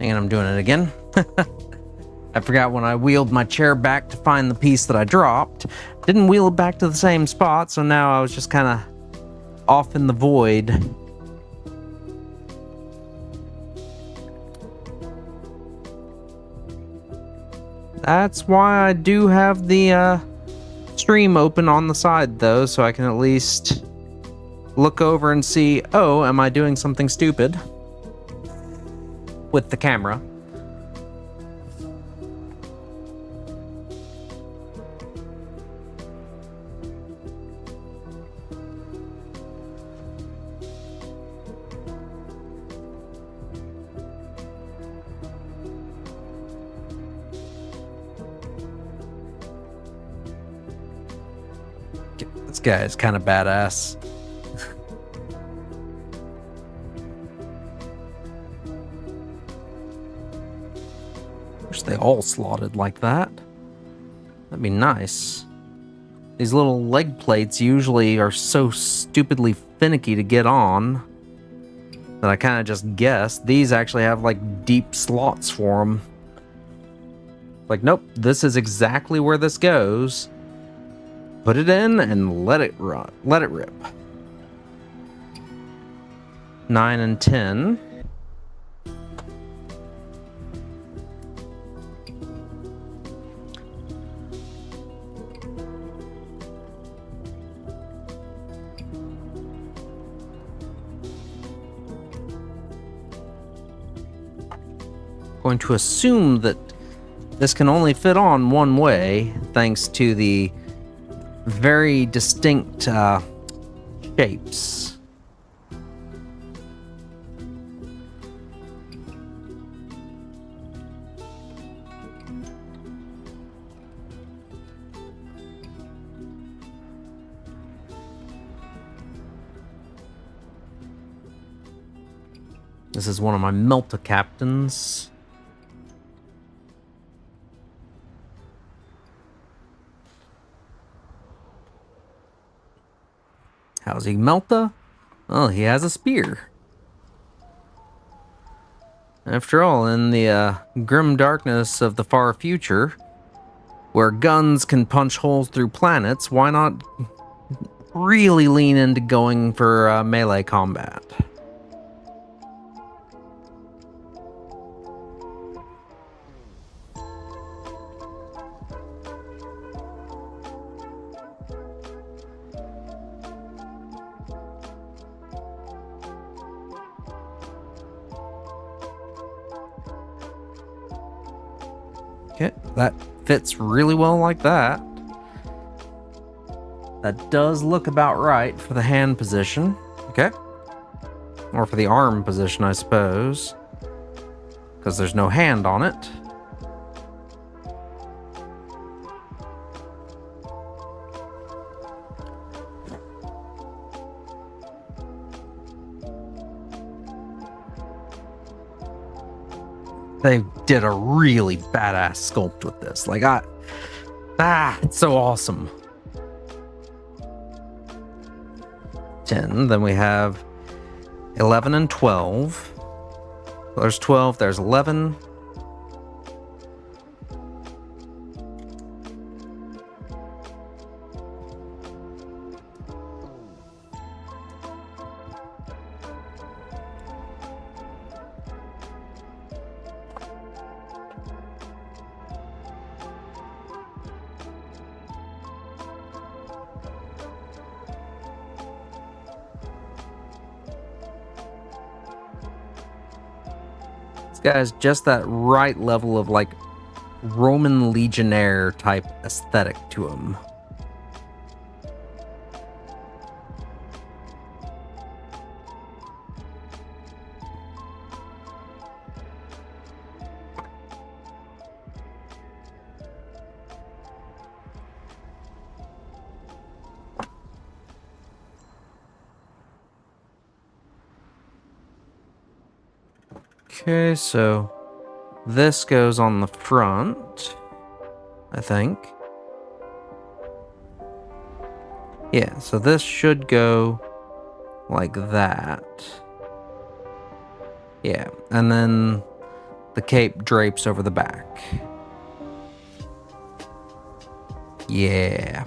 And I'm doing it again. I forgot when I wheeled my chair back to find the piece that I dropped. Didn't wheel it back to the same spot, so now I was just kind of off in the void. That's why I do have the stream open on the side, though, so I can at least look over and see, oh, am I doing something stupid with the camera? This guy is kind of badass. Wish they all slotted like that. That'd be nice. These little leg plates usually are so stupidly finicky to get on that I kind of just guessed. These actually have like deep slots for them. Like, nope, this is exactly where this goes. Put it in and let it run. Let it rip. 9 and 10. Going to assume that this can only fit on one way, thanks to the very distinct shapes. This is one of my Melta captains. How's he Melta? Oh, he has a spear. After all, in the grim darkness of the far future, where guns can punch holes through planets, why not really lean into going for melee combat? Okay, that fits really well like that. That does look about right for the hand position. Okay. Or for the arm position, I suppose. Because there's no hand on it. They did a really badass sculpt with this. Like, it's so awesome. 10, then we have 11 and 12. There's 12, there's 11. guy has just that right level of like Roman legionnaire type aesthetic to him. Okay, so this goes on the front, I think. Yeah, so this should go like that. Yeah, and then the cape drapes over the back. Yeah.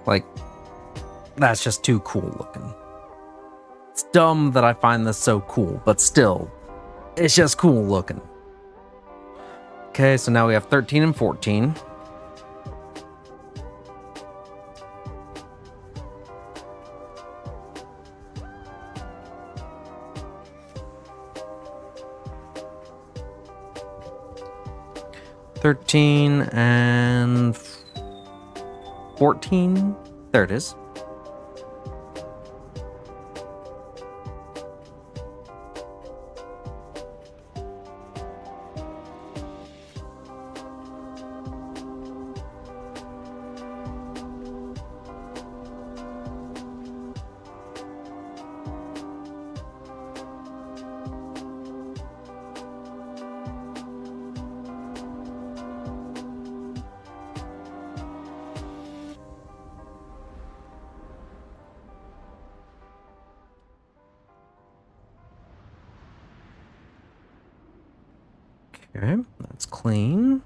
Like, that's just too cool looking. It's dumb that I find this so cool, but still, it's just cool looking. Okay, so now we have 13 and 14. And 14. There it is. Okay, that's clean.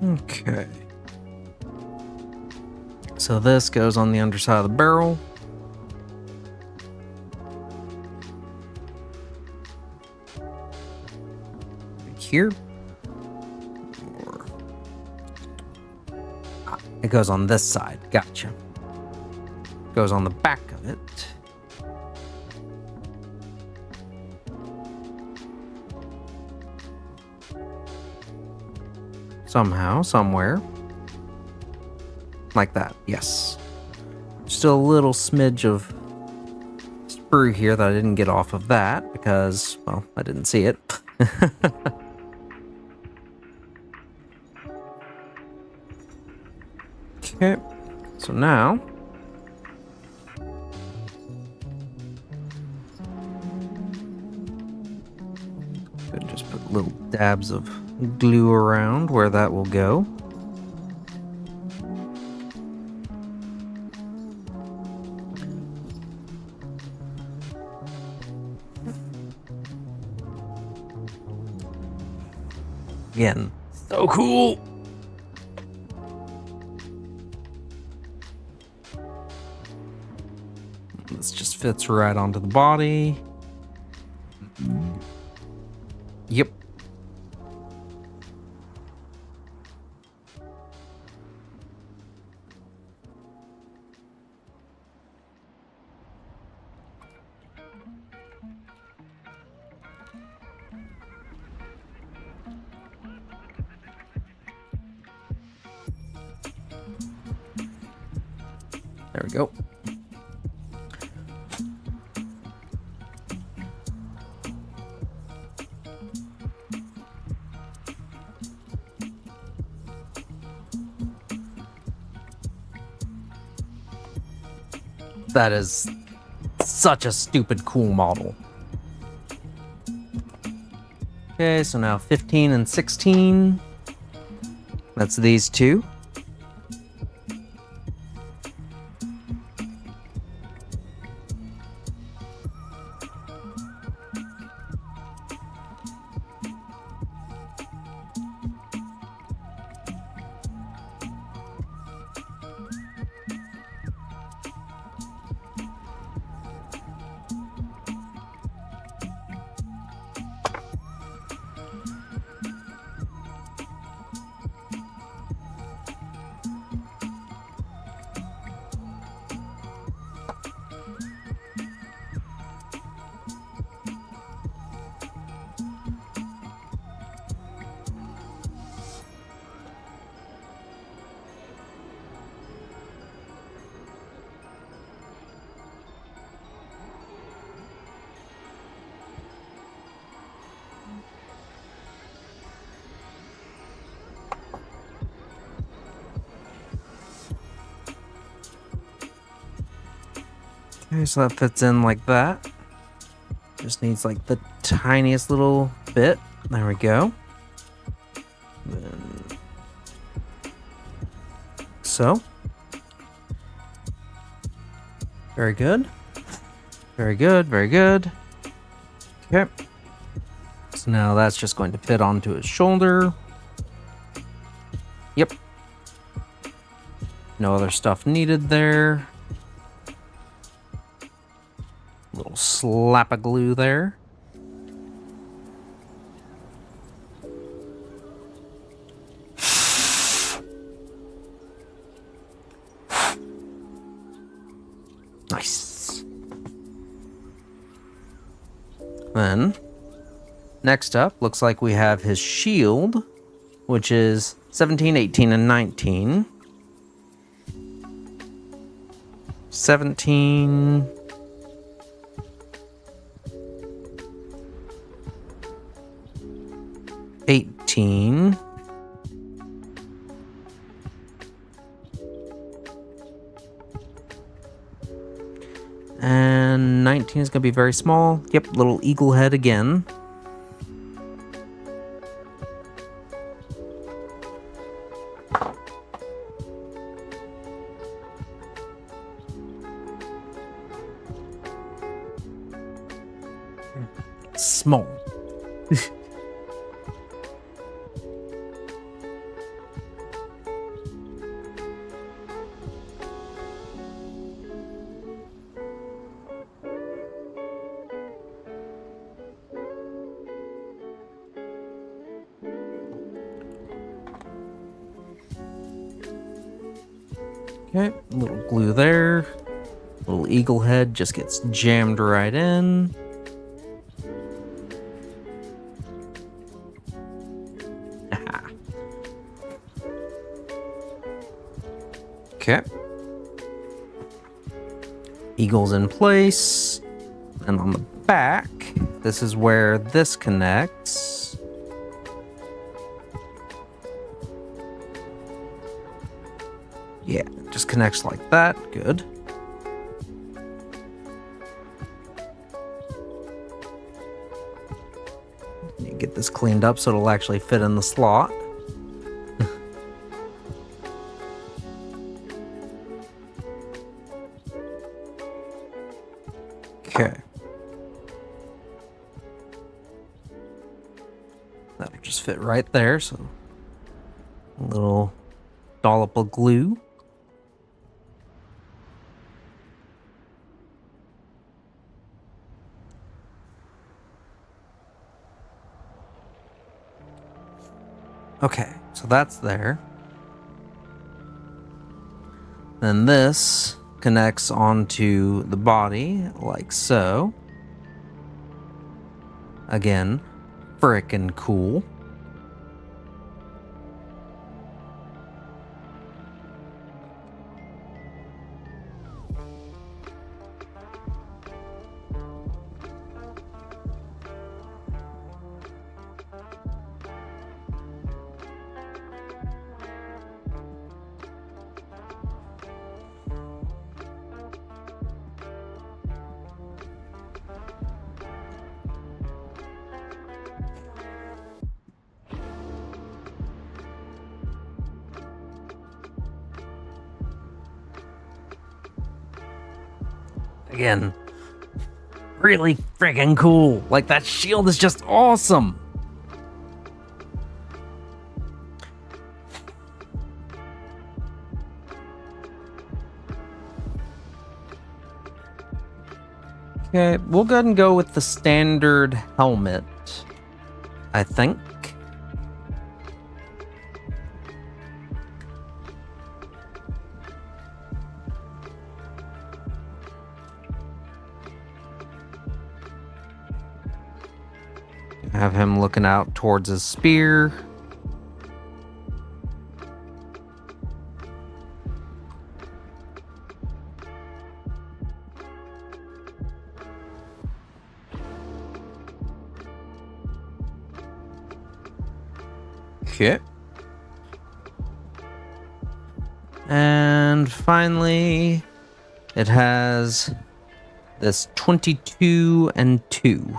Okay. So this goes on the underside of the barrel. Right here. Or it goes on this side. Gotcha. Goes on the back of it. Somehow, somewhere. Like that, yes. Still a little smidge of sprue here that I didn't get off of that because, well, I didn't see it. Okay, so now could just put little dabs of glue around where that will go. Again, so cool. This just fits right onto the body. Yep. There we go. That is such a stupid cool model. Okay, so now 15 and 16. That's these two. Okay, so that fits in like that. Just needs like the tiniest little bit. There we go. Then, so. Very good. Very good, very good. Okay. So now that's just going to fit onto his shoulder. Yep. No other stuff needed there. Little slap of glue there. Nice. Then, next up, looks like we have his shield, which is 17, 18, and 19. 17... 18. And 19 is going to be very small. Yep, little eagle head again. Small. Okay, a little glue there. Little eagle head just gets jammed right in. Okay. Eagle's in place. And on the back, this is where this connects. Yeah, it just connects like that. Good. You get this cleaned up so it'll actually fit in the slot. Okay. That'll just fit right there, so a little dollop of glue. Okay, so that's there. Then this connects onto the body like so. Again, frickin' cool. Again, really freaking cool. Like, that shield is just awesome. Okay, we'll go ahead and go with the standard helmet, I think. Have him looking out towards his spear. Okay. And finally, it has this 22 and 2.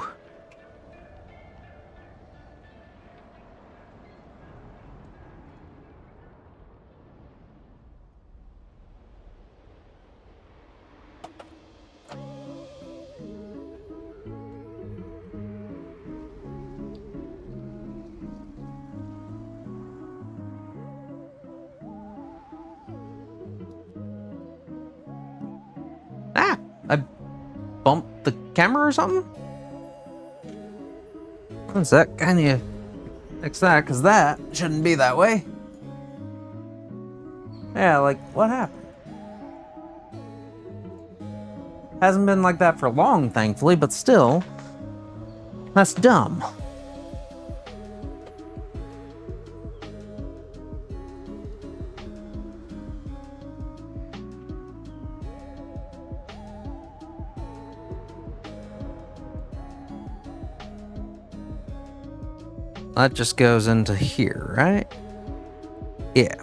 Ah! I bumped the camera or something? One sec, can you fix that? Because that shouldn't be that way. Yeah, like, what happened? Hasn't been like that for long, thankfully, but still, that's dumb. That just goes into here, right? Yeah.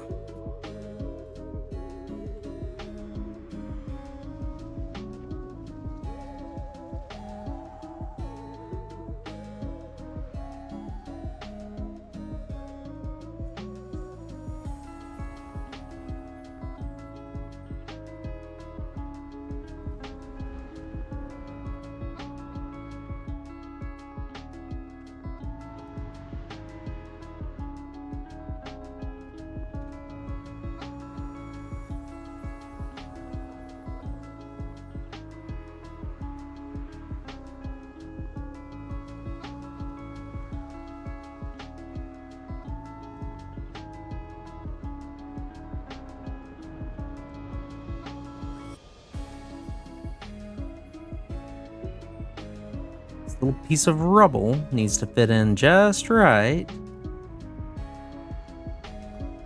Little piece of rubble needs to fit in just right.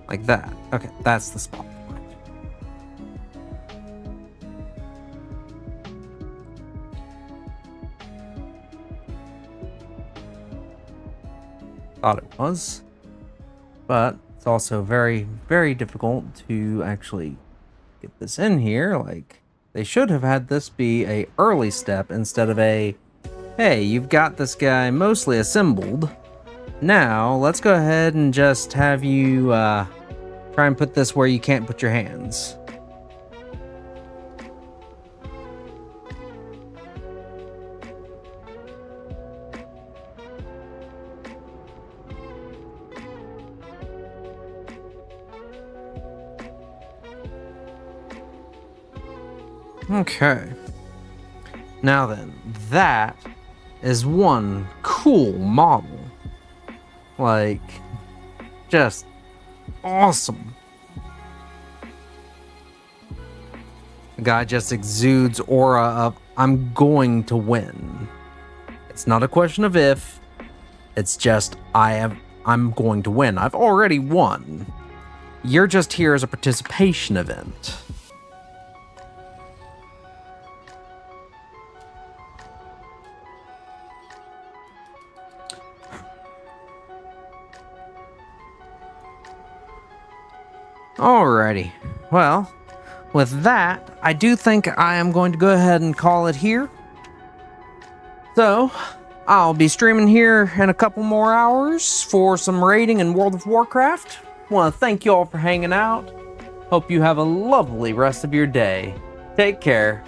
Like that. Okay, that's the spot. Thought it was. But it's also very, very difficult to actually get this in here. Like, they should have had this be a early step instead of a, hey, you've got this guy mostly assembled. Now, let's go ahead and just have you try and put this where you can't put your hands. Okay. Now then, that is one cool model. Like, just awesome. The guy just exudes aura of, I'm going to win. It's not a question of if, it's just, I'm going to win. I've already won. You're just here as a participation event. Alrighty, well, with that, I do think I am going to go ahead and call it here. So, I'll be streaming here in a couple more hours for some raiding in World of Warcraft. Want to thank you all for hanging out. Hope you have a lovely rest of your day. Take care.